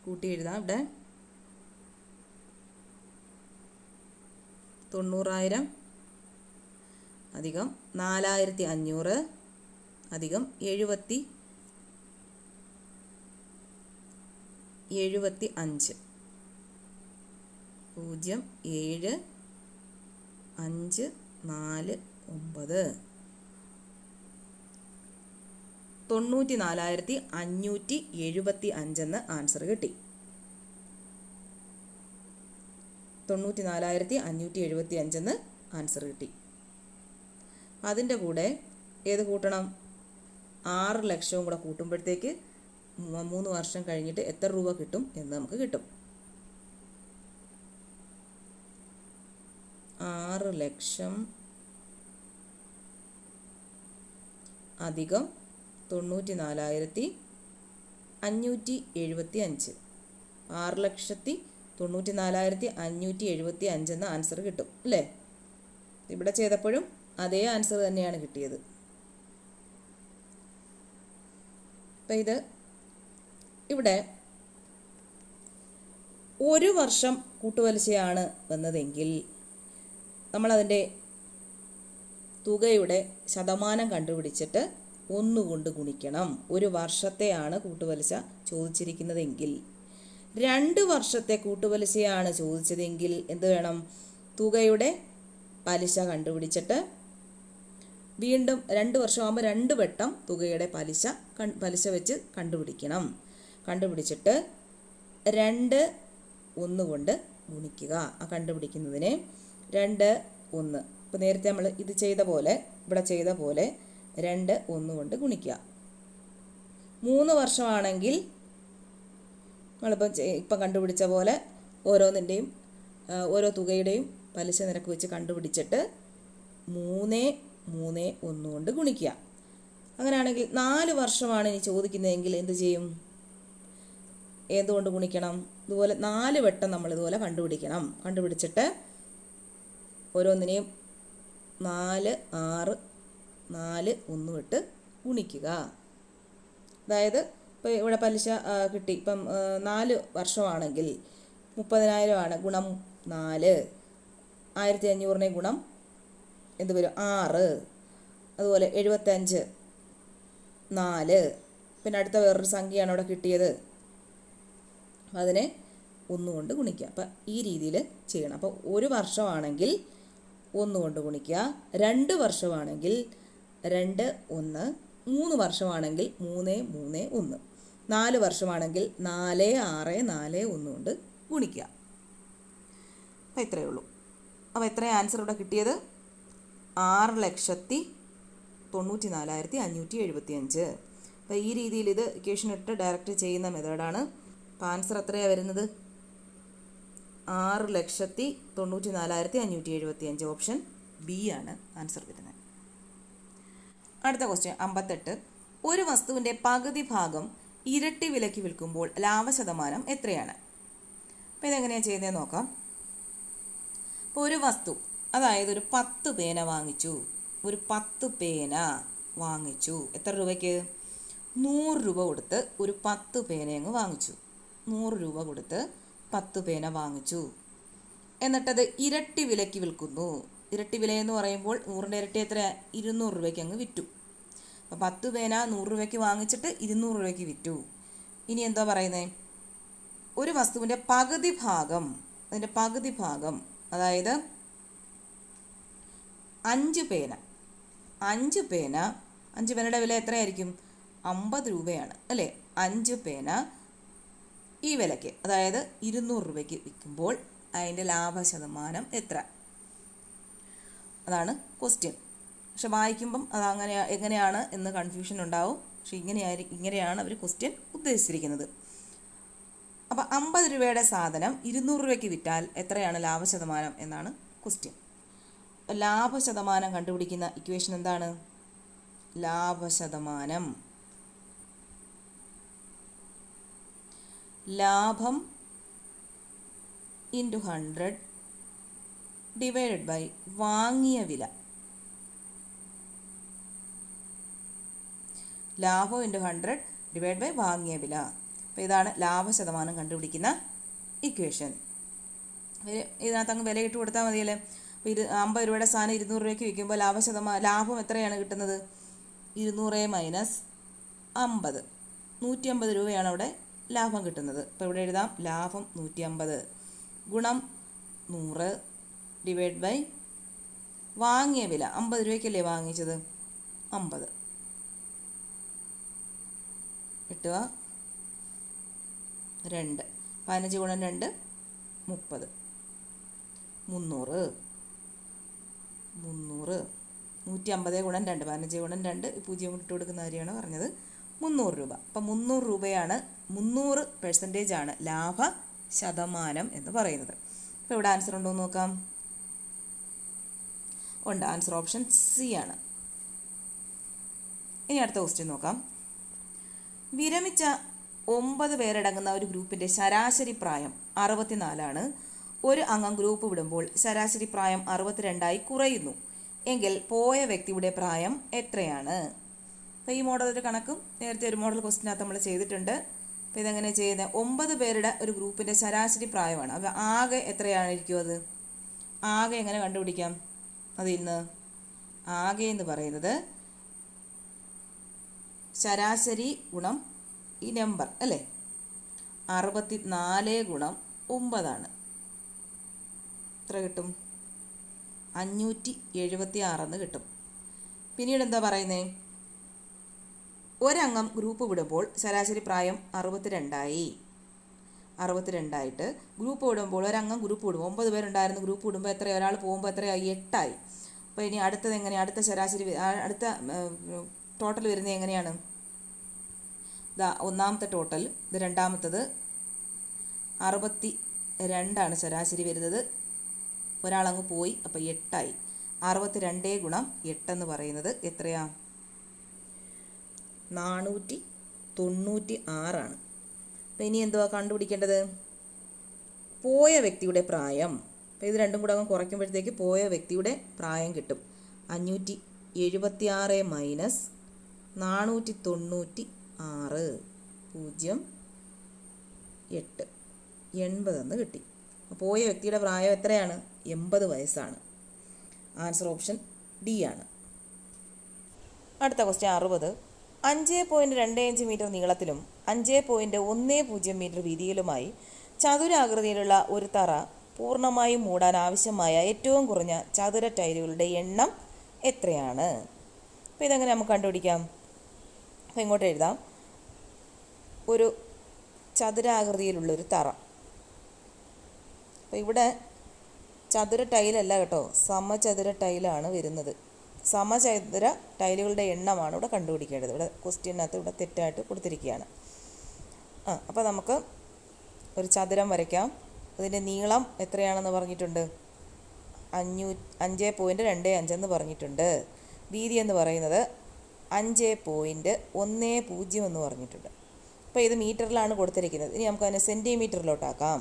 കൂട്ടി എഴുതാം. ഇവിടെ 90,000 അധികം 4,500 അധികം 75 0 7 5 4 9 94,575 എന്ന് ആൻസർ കിട്ടി. 94,575 എന്ന് ആൻസർ കിട്ടി. അതിൻ്റെ കൂടെ ഏത് കൂട്ടണം? 6 ലക്ഷവും കൂടെ കൂട്ടുമ്പോഴത്തേക്ക് 3 വർഷം കഴിഞ്ഞിട്ട് എത്ര രൂപ കിട്ടും എന്ന് നമുക്ക് കിട്ടും. 6 ലക്ഷം അധികം 94,575. 6,94,575 എന്ന ആൻസർ കിട്ടും അല്ലേ? ഇവിടെ ചെയ്തപ്പോഴും അതേ ആൻസർ തന്നെയാണ് കിട്ടിയത്. അപ്പം ഇവിടെ 1 വർഷം കൂട്ടുപലിശയാണ് വന്നതെങ്കിൽ നമ്മളതിൻ്റെ തുകയുടെ ശതമാനം കണ്ടുപിടിച്ചിട്ട് 1 കൊണ്ട് ഗുണിക്കണം. 1 വർഷത്തെയാണ് കൂട്ടുപലിശ ചോദിച്ചിരിക്കുന്നതെങ്കിൽ. 2 വർഷത്തെ കൂട്ടുപലിശയാണ് ചോദിച്ചതെങ്കിൽ എന്ത് വേണം? തുകയുടെ പലിശ കണ്ടുപിടിച്ചിട്ട് വീണ്ടും 2 വർഷമാകുമ്പോൾ 2 വട്ടം തുകയുടെ പലിശ വെച്ച് കണ്ടുപിടിക്കണം. കണ്ടുപിടിച്ചിട്ട് 2 1 കൊണ്ട് ഗുണിക്കുക. ആ കണ്ടുപിടിക്കുന്നതിനെ 2 1. ഇപ്പോൾ നേരത്തെ നമ്മൾ ഇത് ചെയ്ത പോലെ ഇവിടെ ചെയ്ത പോലെ 2 1 കൊണ്ട് ഗുണിക്കുക. 3 വർഷമാണെങ്കിൽ നമ്മളിപ്പം കണ്ടുപിടിച്ച പോലെ ഓരോന്നിൻ്റെയും ഓരോ തുകയുടെയും പലിശ നിരക്ക് വെച്ച് കണ്ടുപിടിച്ചിട്ട് 3 3 1 കൊണ്ട് ഗുണിക്കുക. അങ്ങനെയാണെങ്കിൽ 4 വർഷമാണ് ഇനി ചോദിക്കുന്നതെങ്കിൽ എന്ത് ചെയ്യും? എന്തുകൊണ്ട് ഗുണിക്കണം? ഇതുപോലെ 4 വട്ടം നമ്മൾ ഇതുപോലെ കണ്ടുപിടിക്കണം. കണ്ടുപിടിച്ചിട്ട് ഓരോന്നിനെയും 4, 6, 4, 1 ഇട്ട് ഗുണിക്കുക. അതായത് ഇപ്പോൾ ഇവിടെ പലിശ കിട്ടി. ഇപ്പം 4 വർഷമാണെങ്കിൽ 30,000 ആണ്. ഗുണം 4, 1500 ഗുണം എന്ത് വരും? 6. അതുപോലെ 75, 4. പിന്നെ അടുത്ത വേറൊരു സംഖ്യയാണ് അവിടെ കിട്ടിയത്. അതിനെ 1 കൊണ്ട് ഗുണിക്കുക. അപ്പം ഈ രീതിയിൽ ചെയ്യണം. അപ്പോൾ 1 വർഷമാണെങ്കിൽ 1 കൊണ്ട് ഗുണിക്കുക. 2 വർഷമാണെങ്കിൽ 2, 1. 3 വർഷമാണെങ്കിൽ 3, 3, 1. 4 വർഷമാണെങ്കിൽ 4, 6, 4, 1 കൊണ്ട് ഗുണിക്കുക. അപ്പോൾ ഇത്രയേ ഉള്ളൂ. അപ്പോൾ എത്രയാണ് ആൻസർ ഇവിടെ കിട്ടിയത്? 6,94,575. അപ്പോൾ ഈ രീതിയിൽ ഇത് ഇക്വേഷൻ ഇട്ട് ഡയറക്റ്റ് ചെയ്യുന്ന മെത്തേഡാണ്. അപ്പോൾ ആൻസർ എത്രയാണ് വരുന്നത്? 6,94,575. ഓപ്ഷൻ ബി ആണ് ആൻസർ വരുന്നത്. അടുത്ത ക്വസ്റ്റ്യൻ 58. ഒരു വസ്തുവിൻ്റെ പകുതി ഭാഗം ഇരട്ടി വിലയ്ക്ക് വിൽക്കുമ്പോൾ ലാഭശതമാനം എത്രയാണ്? അപ്പോൾ ഇതെങ്ങനെയാണ് ചെയ്യുന്നതെന്ന് നോക്കാം. അപ്പോൾ ഒരു വസ്തു, അതായത് ഒരു 10 പേന വാങ്ങിച്ചു. ഒരു 10 പേന വാങ്ങിച്ചു. എത്ര രൂപയ്ക്ക്? 100 രൂപ കൊടുത്ത് ഒരു 10 പേനയങ്ങ് വാങ്ങിച്ചു. 100 രൂപ കൊടുത്ത് 10 പേന വാങ്ങിച്ചു. എന്നിട്ടത് ഇരട്ടി വിലയ്ക്ക് വിൽക്കുന്നു. ഇരട്ടി വിലയെന്ന് പറയുമ്പോൾ 100ൻ്റെ ഇരട്ടി എത്ര? 200 രൂപയ്ക്ക് അങ്ങ് വിറ്റു. അപ്പോൾ 10 പേന 100 രൂപയ്ക്ക് വാങ്ങിച്ചിട്ട് 200 രൂപയ്ക്ക് വിറ്റു. ഇനി എന്താ പറയുന്നത്? ഒരു വസ്തുവിൻ്റെ പകുതി ഭാഗം, അതിൻ്റെ പകുതി ഭാഗം, അതായത് 5 പേന. 5 പേനയുടെ വില എത്രയായിരിക്കും? 50 രൂപയാണ് അല്ലേ? 5 പേന ഈ വിലയ്ക്ക്, അതായത് 200 രൂപയ്ക്ക് വിൽക്കുമ്പോൾ അതിൻ്റെ ലാഭശതമാനം എത്ര? അതാണ് ക്വസ്റ്റ്യൻ. പക്ഷെ വായിക്കുമ്പം അത് എങ്ങനെയാണ് എന്ന് കൺഫ്യൂഷൻ ഉണ്ടാവും. പക്ഷെ ഇങ്ങനെയാണ് അവർ ക്വസ്റ്റ്യൻ ഉദ്ദേശിച്ചിരിക്കുന്നത്. അപ്പോൾ 50 രൂപയുടെ സാധനം 200 രൂപയ്ക്ക് വിറ്റാൽ എത്രയാണ് ലാഭശതമാനം എന്നാണ് ക്വസ്റ്റ്യൻ. ലാഭശതമാനം കണ്ടുപിടിക്കുന്ന ഇക്വേഷൻ എന്താണ്? ലാഭശതമാനം ലാഭം ഇൻറ്റു 100 ഡിവൈഡഡ് ബൈ വാങ്ങിയ വില. ലാഭം ഇൻറ്റു 100 ഡിവൈഡ് ബൈ വാങ്ങിയ വില. അപ്പോൾ ഇതാണ് ലാഭശതമാനം കണ്ടുപിടിക്കുന്ന ഇക്വേഷൻ. ഇതിനകത്ത് അങ്ങ് വില ഇട്ട് കൊടുത്താൽ മതിയല്ലേ. അപ്പോൾ 50 രൂപയുടെ സാധനം 200 രൂപയ്ക്ക് വിൽക്കുമ്പോൾ ലാഭം എത്രയാണ് കിട്ടുന്നത്? 200 മൈനസ് 50, 150 രൂപയാണ് അവിടെ ലാഭം കിട്ടുന്നത്. അപ്പോൾ ഇവിടെ എഴുതാം ലാഭം 150 ഗുണം 100 ഡിവൈഡ് ബൈ വാങ്ങിയ വില. 50 രൂപയ്ക്കല്ലേ വാങ്ങിച്ചത്? 50 കിട്ടുക 2. 15 ഗുണം 2 30. 300. 150 ഗുണം 2, 15 ഗുണം 2, 0 ഇട്ട് കൊടുക്കുന്ന കാര്യമാണ് പറഞ്ഞത്. 300 രൂപ. അപ്പം 300 രൂപയാണ്, 300% ആണ് ലാഭ ശതമാനം എന്ന് പറയുന്നത്. അപ്പോൾ ഇവിടെ ആൻസർ ഉണ്ടോ എന്ന് നോക്കാം. ഉണ്ട്. ആൻസർ ഓപ്ഷൻ സി ആണ്. ഇനി അടുത്ത ക്വസ്റ്റ്യൻ നോക്കാം. വിരമിച്ച 9 പേരടങ്ങുന്ന ഒരു ഗ്രൂപ്പിൻ്റെ ശരാശരി പ്രായം 64 ഒരു അംഗം ഗ്രൂപ്പ് വിടുമ്പോൾ ശരാശരി പ്രായം 62 കുറയുന്നു എങ്കിൽ പോയ വ്യക്തിയുടെ പ്രായം എത്രയാണ്? അപ്പോൾ ഈ മോഡൽ ഒരു കണക്കും നേരത്തെ ഒരു മോഡൽ ക്വസ്റ്റിനകത്ത് നമ്മൾ ചെയ്തിട്ടുണ്ട്. അപ്പോൾ ഇതെങ്ങനെ ചെയ്യുന്നത്? 9 പേരുടെ ഒരു ഗ്രൂപ്പിൻ്റെ ശരാശരി പ്രായമാണ്. അപ്പോൾ ആകെ എത്രയായിരിക്കും അത്? ആകെ എങ്ങനെ കണ്ടുപിടിക്കാം? അതിൽ നിന്ന് ആകെ എന്ന് പറയുന്നത് ശരാശരി ഗുണം ഈ നമ്പർ അല്ലേ? 64 ഗുണം 9 എത്ര കിട്ടും? 576 കിട്ടും. പിന്നീട് എന്താ പറയുന്നത്? ഒരംഗം ഗ്രൂപ്പ് വിടുമ്പോൾ ശരാശരി പ്രായം 62 ഗ്രൂപ്പ് വിടുമ്പോൾ ഒരംഗം ഗ്രൂപ്പ് വിടും. 9 പേരുണ്ടായിരുന്നു. ഗ്രൂപ്പ് വിടുമ്പോൾ എത്രയാണ്? ഒരാൾ പോകുമ്പോൾ എത്രയായി? 8. അപ്പോൾ ഇനി അടുത്തത് എങ്ങനെയാണ്? അടുത്ത ശരാശരി അടുത്ത ടോട്ടൽ വരുന്നത് എങ്ങനെയാണ്? ഇതാ ഒന്നാമത്തെ ടോട്ടൽ, ഇത് രണ്ടാമത്തത്. 62 ശരാശരി വരുന്നത്. ഒരാളങ്ങ് പോയി, അപ്പോൾ 8. 62 ഗുണം 8 എന്ന് പറയുന്നത് എത്രയാ? 496. അപ്പോൾ ഇനി എന്തുവാ കണ്ടുപിടിക്കേണ്ടത്? പോയ വ്യക്തിയുടെ പ്രായം. അപ്പോൾ ഇത് രണ്ടും കൂടെ അങ്ങ് കുറയ്ക്കുമ്പോഴത്തേക്ക് പോയ വ്യക്തിയുടെ പ്രായം കിട്ടും. 576 മൈനസ് 496 0.8 80 എന്ന് കിട്ടി. പോയ വ്യക്തിയുടെ പ്രായം എത്രയാണ്? 80 വയസ്സാണ്. ആൻസർ ഓപ്ഷൻ ഡി ആണ്. അടുത്ത ക്വസ്റ്റ്യൻ 60. 5.25 മീറ്റർ നീളത്തിലും 5.10 മീറ്റർ വീതിയിലുമായി ചതുരാകൃതിയിലുള്ള ഒരു തറ പൂർണ്ണമായും മൂടാൻ ആവശ്യമായ ഏറ്റവും കുറഞ്ഞ ചതുര ടൈലുകളുടെ എണ്ണം എത്രയാണ്? അപ്പോൾ ഇതെങ്ങനെ നമുക്ക് കണ്ടുപിടിക്കാം? അപ്പോൾ ഇങ്ങോട്ട് എഴുതാം. ഒരു ചതുരാകൃതിയിലുള്ളൊരു തറ. അപ്പോൾ ഇവിടെ ചതുര ടൈലല്ല കേട്ടോ, സമചതുര ടൈലാണ് വരുന്നത്. സമചതുര ടൈലുകളുടെ എണ്ണമാണ് ഇവിടെ കണ്ടുപിടിക്കേണ്ടത്. ഇവിടെ ക്വസ്റ്റ്യനകത്ത് ഇവിടെ തെറ്റായിട്ട് കൊടുത്തിരിക്കുകയാണ്. അപ്പോൾ നമുക്ക് ഒരു ചതുരം വരയ്ക്കാം. അതിൻ്റെ നീളം എത്രയാണെന്ന് പറഞ്ഞിട്ടുണ്ട്? 5.25 എന്ന് പറഞ്ഞിട്ടുണ്ട്. വീതി എന്ന് പറയുന്നത് 5.10 എന്ന് പറഞ്ഞിട്ടുണ്ട്. അപ്പോൾ ഇത് മീറ്ററിലാണ് കൊടുത്തിരിക്കുന്നത്. ഇനി നമുക്ക് അതിനെ സെൻറ്റിമീറ്ററിലോട്ടാക്കാം.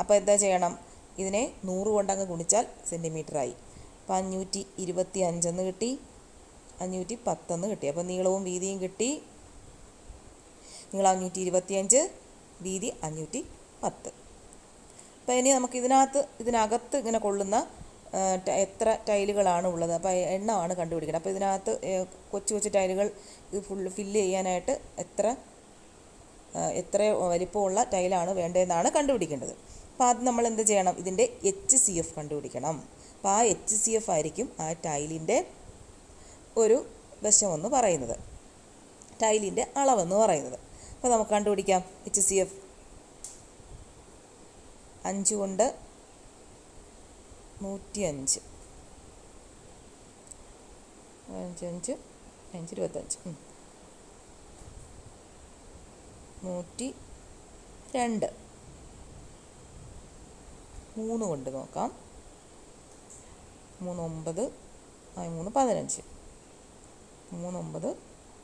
അപ്പോൾ എന്താ ചെയ്യണം? ഇതിനെ 100 കൊണ്ടങ്ങ് ഗുണിച്ചാൽ സെൻറ്റിമീറ്ററായി. അപ്പോൾ 525 എന്ന് കിട്ടി, 510 എന്ന് കിട്ടി. അപ്പോൾ നീളവും വീതിയും കിട്ടി. നീളം 525, വീതി 510. അപ്പോൾ ഇനി നമുക്ക് ഇതിനകത്ത് ഇങ്ങനെ കൊള്ളുന്ന എത്ര ടൈലുകളാണ് ഉള്ളത്, അപ്പോൾ എണ്ണമാണ് കണ്ടുപിടിക്കുന്നത്. അപ്പോൾ ഇതിനകത്ത് കൊച്ചു കൊച്ചു ടൈലുകൾ ഇത് ഫില്ല് ചെയ്യാനായിട്ട് എത്ര വലിപ്പമുള്ള ടൈലാണ് വേണ്ടതെന്നാണ് കണ്ടുപിടിക്കേണ്ടത്. അപ്പോൾ ആദ്യം നമ്മൾ എന്ത് ചെയ്യണം? ഇതിൻ്റെ HCF കണ്ടുപിടിക്കണം. അപ്പോൾ ആ HCF ആയിരിക്കും ആ ടൈലിൻ്റെ ഒരു വശമെന്ന് പറയുന്നത്, ടൈലിൻ്റെ അളവെന്ന് പറയുന്നത്. അപ്പോൾ നമുക്ക് കണ്ടുപിടിക്കാം HCF. 5 കൊണ്ട് 105, 5 25, 102. 3 കൊണ്ട് നോക്കാം. 3 9, 3 15, 3 9,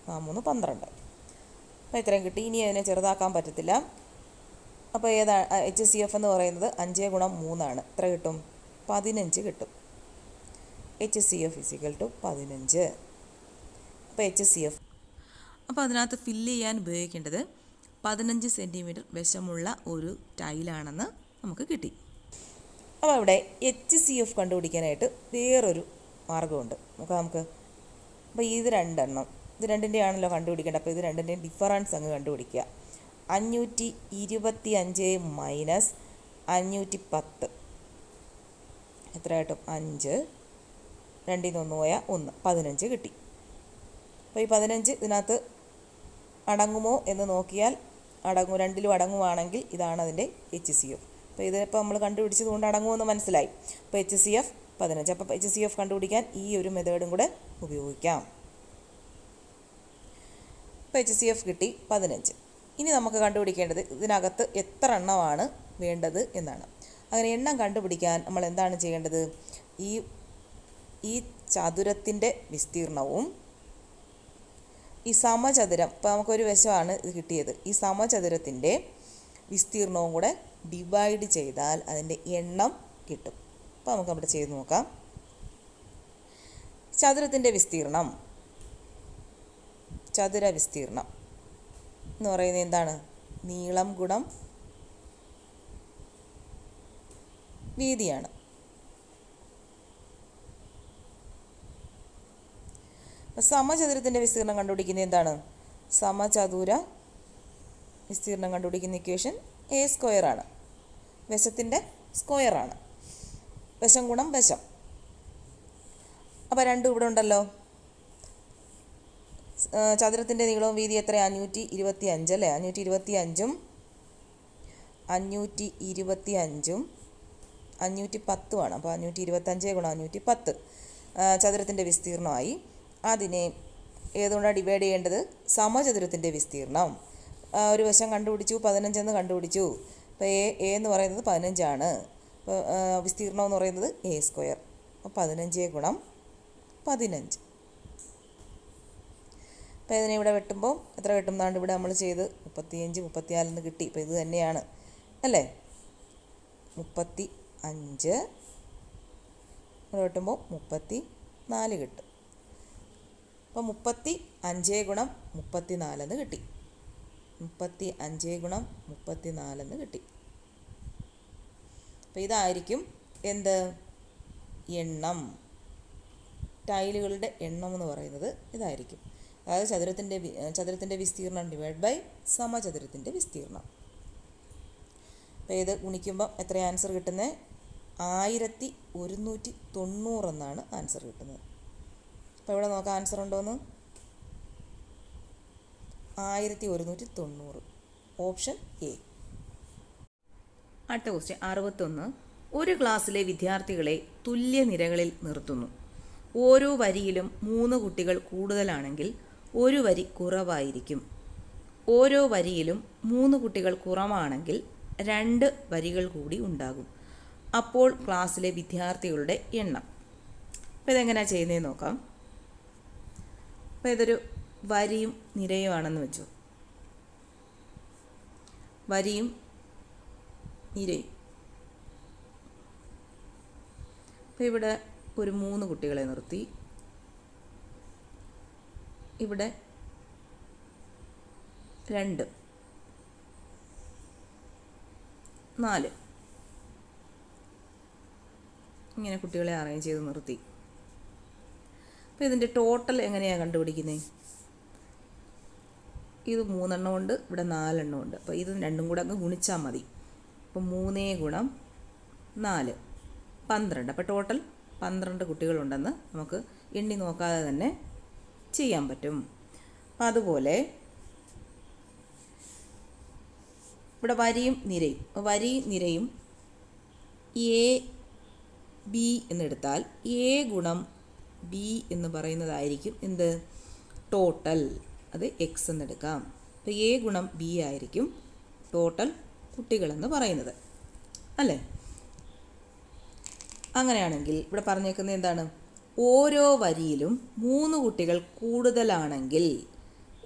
3 12. അപ്പോൾ ഇത്രയും കിട്ടി. ഇനി അതിനെ ചെറുതാക്കാൻ പറ്റത്തില്ല. അപ്പോൾ ഏതാണ് HCF എന്ന് പറയുന്നത്? 5 × 3 ആണ്. എത്ര കിട്ടും? 15 കിട്ടും. HCF = 15. അപ്പോൾ HCF, അപ്പോൾ അതിനകത്ത് ഫില്ല് ചെയ്യാൻ ഉപയോഗിക്കേണ്ടത് 15 സെൻറ്റിമീറ്റർ വശമുള്ള ഒരു ടൈലാണെന്ന് നമുക്ക് കിട്ടി. അപ്പോൾ ഇവിടെ HCF കണ്ടുപിടിക്കാനായിട്ട് വേറൊരു മാർഗ്ഗമുണ്ട്. നമുക്ക് അപ്പോൾ ഇത് രണ്ടിൻ്റെ ആണല്ലോ കണ്ടുപിടിക്കേണ്ടത്. അപ്പോൾ ഇത് രണ്ടിൻ്റെയും ഡിഫറൻസ് അങ്ങ് കണ്ടുപിടിക്കുക. 525 മൈനസ് 510 എത്ര കിട്ടും? 5, 2 ൽ 1 പോയാൽ 1, 15 കിട്ടി. അപ്പോൾ ഈ 15 ഇതിനകത്ത് അടങ്ങുമോ എന്ന് നോക്കിയാൽ അടങ്ങും. രണ്ടിലും അടങ്ങുവാണെങ്കിൽ ഇതാണ് അതിൻ്റെ HCF. അപ്പോൾ ഇതിപ്പോൾ നമ്മൾ കണ്ടുപിടിച്ചത് കൊണ്ട് അടങ്ങുമെന്ന് മനസ്സിലായി. അപ്പോൾ HCF 15. അപ്പോൾ HCF കണ്ടുപിടിക്കാൻ ഈ ഒരു മെത്തേഡും കൂടെ ഉപയോഗിക്കാം. അപ്പോൾ HCF കിട്ടി 15. ഇനി നമുക്ക് കണ്ടുപിടിക്കേണ്ടത് ഇതിനകത്ത് എത്ര എണ്ണമാണ് വേണ്ടത് എന്നാണ്. അങ്ങനെ എണ്ണം കണ്ടുപിടിക്കാൻ നമ്മൾ എന്താണ് ചെയ്യേണ്ടത്? ഈ ചതുരത്തിൻ്റെ വിസ്തീർണവും ഈ സമചതുരം, ഇപ്പോൾ നമുക്കൊരു വശമാണ് ഇത് കിട്ടിയത്, ഈ സമചതുരത്തിൻ്റെ വിസ്തീർണവും കൂടെ ഡിവൈഡ് ചെയ്താൽ അതിൻ്റെ എണ്ണം കിട്ടും. അപ്പോൾ നമുക്ക് അവിടെ ചെയ്ത് നോക്കാം. ചതുരത്തിൻ്റെ വിസ്തീർണം, ചതുര വിസ്തീർണം എന്ന് പറയുന്നത് എന്താണ്? നീളം ഗുണം വീതിയാണ്. സമചതുരത്തിൻ്റെ വിസ്തീർണം കണ്ടുപിടിക്കുന്നത് എന്താണ്? സമചതുര വിസ്തീർണം കണ്ടുപിടിക്കുന്ന ഇക്വേഷൻ A² ആണ്. വശത്തിൻ്റെ സ്ക്വയറാണ്. വശം ഗുണം വശം. അപ്പോൾ രണ്ടും ഇവിടെ ഉണ്ടല്ലോ. ചതുരത്തിൻ്റെ നീളവും വീതി എത്ര? 525 അല്ലേ? 525ഉം 525ഉം 510 അപ്പോൾ 525 × 510 ചതുരത്തിൻ്റെ വിസ്തീർണമായി. അതിനെ ഏതുകൊണ്ടാണ് ഡിവൈഡ് ചെയ്യേണ്ടത്? സമചതുരത്തിൻ്റെ വിസ്തീർണം. ഒരു വശം കണ്ടുപിടിച്ചു, 15 എന്ന് കണ്ടുപിടിച്ചു. അപ്പോൾ എ എന്ന് പറയുന്നത് 15 ആണ്. അപ്പോൾ വിസ്തീർണം എന്ന് പറയുന്നത് A². അപ്പോൾ 15 × 15. അപ്പോൾ ഇതിനെ ഇവിടെ വെട്ടുമ്പോൾ എത്ര കിട്ടും? എന്നാണ്ട് ഇവിടെ നമ്മൾ ചെയ്ത് 35 34 കിട്ടി. ഇപ്പോൾ ഇത് തന്നെയാണ് അല്ലേ? 35 ഇവിടെ വെട്ടുമ്പോൾ 34 കിട്ടും. അപ്പോൾ 35 ഗുണം 34 കിട്ടി. 35 ഗുണം 34 കിട്ടി. അപ്പോൾ ഇതായിരിക്കും എന്ത്? എണ്ണം. ടൈലുകളുടെ എണ്ണം എന്ന് പറയുന്നത് ഇതായിരിക്കും. അതായത് ചതുരത്തിൻ്റെ വിസ്തീർണം ഡിവൈഡ് ബൈ സമചതുരത്തിൻ്റെ വിസ്തീർണം. അപ്പോൾ ഇത് ഗുണിക്കുമ്പോൾ എത്ര ആൻസർ കിട്ടുന്നത്? 1190 എന്നാണ് ആൻസർ കിട്ടുന്നത്. അപ്പോൾ ഇവിടെ നോക്കാം ആൻസർ ഉണ്ടോയെന്ന്. 1190, ഓപ്ഷൻ എ. അടുത്ത ക്വസ്റ്റ്യൻ 61. ഒരു ക്ലാസ്സിലെ വിദ്യാർത്ഥികളെ തുല്യ നിരകളിൽ നിർത്തുന്നു. ഓരോ വരിയിലും 3 കുട്ടികൾ കൂടുതലാണെങ്കിൽ ഒരു വരി കുറവായിരിക്കും. ഓരോ വരിയിലും 3 കുട്ടികൾ കുറവാണെങ്കിൽ 2 വരികൾ കൂടി ഉണ്ടാകും. അപ്പോൾ ക്ലാസ്സിലെ വിദ്യാർത്ഥികളുടെ എണ്ണം. അപ്പോൾ ഇതെങ്ങനെയാണ് ചെയ്യുന്നതെന്ന് നോക്കാം. അപ്പോൾ ഇതൊരു വരിയും നിരയുമാണെന്ന് വെച്ചു. വരിയും നിരയും. അപ്പോൾ ഇവിടെ ഒരു 3 കുട്ടികളെ നിർത്തി. ഇവിടെ 2, 4 ഇങ്ങനെ കുട്ടികളെ അറേഞ്ച് ചെയ്ത് നിർത്തി. അപ്പോൾ ഇതിൻ്റെ ടോട്ടൽ എങ്ങനെയാണ് കണ്ടുപിടിക്കുന്നത്? ഇത് 3 എണ്ണം ഉണ്ട്, ഇവിടെ 4 എണ്ണം ഉണ്ട്. അപ്പോൾ ഇത് രണ്ടും കൂടെ അങ്ങ് ഗുണിച്ചാൽ മതി. അപ്പോൾ 3 ഗുണം 4 12. അപ്പോൾ ടോട്ടൽ 12 കുട്ടികളുണ്ടെന്ന് നമുക്ക് എണ്ണി നോക്കാതെ തന്നെ ചെയ്യാൻ പറ്റും. അപ്പം അതുപോലെ ഇവിടെ വരിയും നിരയും എ ബി എന്നെടുത്താൽ എ ഗുണം ബി എന്ന് പറയുന്നതായിരിക്കും എന്ത്? ടോട്ടൽ. അത് എക്സ് എന്നെടുക്കാം. അപ്പോൾ എ ഗുണം ബി ആയിരിക്കും ടോട്ടൽ കുട്ടികളെന്ന് പറയുന്നത് അല്ലേ? അങ്ങനെയാണെങ്കിൽ ഇവിടെ പറഞ്ഞേക്കുന്നത് എന്താണ്? ഓരോ വരിയിലും 3 കുട്ടികൾ കൂടുതലാണെങ്കിൽ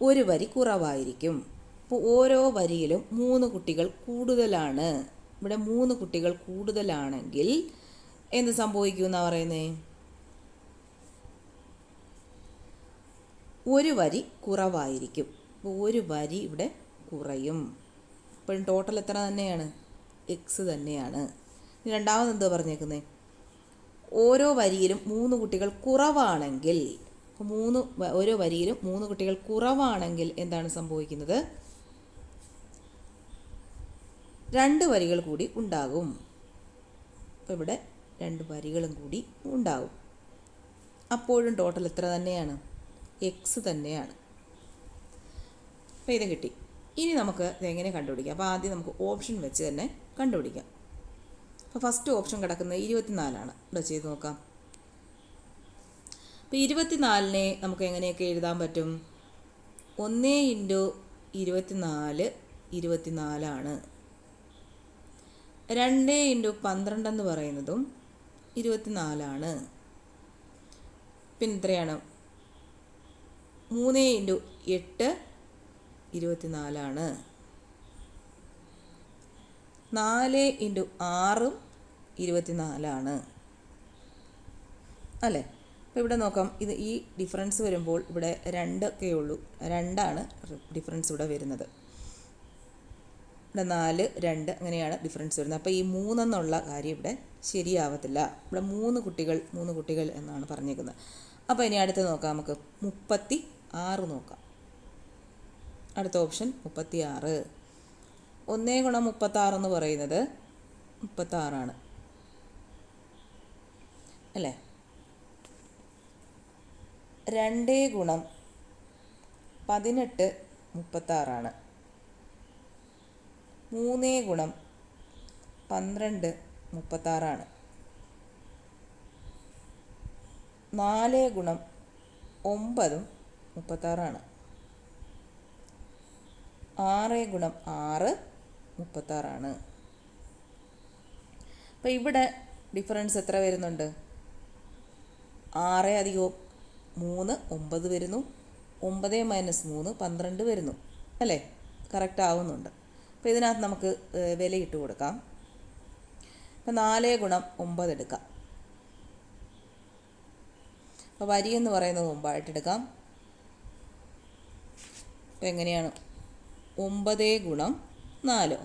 ഒരു വരി കുറവായിരിക്കും. അപ്പോൾ ഓരോ വരിയിലും 3 കുട്ടികൾ കൂടുതലാണ്. ഇവിടെ 3 കുട്ടികൾ കൂടുതലാണെങ്കിൽ എന്ത് സംഭവിക്കുമെന്നാണ് പറയുന്നത്? ഒരു വരി കുറവായിരിക്കും. അപ്പോൾ ഒരു വരി ഇവിടെ കുറയും. ഇപ്പോഴും ടോട്ടൽ എത്ര തന്നെയാണ്? എക്സ് തന്നെയാണ്. രണ്ടാമത് എന്താ പറഞ്ഞേക്കുന്നത്? ഓരോ വരിയിലും 3 കുട്ടികൾ കുറവാണെങ്കിൽ, ഓരോ വരിയിലും 3 കുട്ടികൾ കുറവാണെങ്കിൽ എന്താണ് സംഭവിക്കുന്നത്? 2 വരികൾ കൂടി ഉണ്ടാകും. അപ്പോൾ ഇവിടെ 2 വരികളും കൂടി ഉണ്ടാകും. അപ്പോഴും ടോട്ടൽ എത്ര തന്നെയാണ്? എക്സ് തന്നെയാണ്. അപ്പോൾ ഇത് കിട്ടി. ഇനി നമുക്ക് ഇതെങ്ങനെ കണ്ടുപിടിക്കാം? അപ്പോൾ ആദ്യം നമുക്ക് ഓപ്ഷൻ വെച്ച് തന്നെ കണ്ടുപിടിക്കാം. അപ്പോൾ ഫസ്റ്റ് ഓപ്ഷൻ കിടക്കുന്നത് 24 ഇവിടെ ചെയ്ത് നോക്കാം. അപ്പോൾ 24നെ നമുക്ക് എങ്ങനെയൊക്കെ എഴുതാൻ പറ്റും? 1 × 24 24. 2 × 12 എന്ന് പറയുന്നതും 24. പിന്നെ എത്രയാണ്? 3 × 8 24. 4 × 6 24 അല്ലേ? അപ്പോൾ ഇവിടെ നോക്കാം. ഇത് ഈ ഡിഫറൻസ് വരുമ്പോൾ ഇവിടെ 2 ഒക്കെ ഉള്ളൂ. 2 ഡിഫറൻസ് ഇവിടെ വരുന്നത്. ഇവിടെ 4, 2 അങ്ങനെയാണ് ഡിഫറൻസ് വരുന്നത്. അപ്പോൾ ഈ 3 എന്നുള്ള കാര്യം ഇവിടെ ശരിയാവത്തില്ല. ഇവിടെ 3 കുട്ടികൾ എന്നാണ് പറഞ്ഞേക്കുന്നത്. അപ്പോൾ ഇനി അടുത്ത് നോക്കാം. നമുക്ക് 36 നോക്കാം. അടുത്ത ഓപ്ഷൻ 36. 1 × 36 എന്ന് പറയുന്നത് 36 അല്ലേ? 2 × 18 36. 3 × 12 36. 4 × 9 36. 6 × 6 36. അപ്പോൾ ഇവിടെ ഡിഫറൻസ് എത്ര വരുന്നുണ്ട്? 6 + 3 9 വരുന്നു. 9 - 3 12 വരുന്നു അല്ലേ? കറക്റ്റ് ആവുന്നുണ്ട്. അപ്പോൾ ഇതിനകത്ത് നമുക്ക് വിലയിട്ട് കൊടുക്കാം. അപ്പോൾ 4 × 9 എടുക്കാം. അപ്പോൾ വരി എന്ന് പറയുന്നത് മുമ്പായിട്ടെടുക്കാം. അപ്പോൾ എങ്ങനെയാണ്? 9 × 4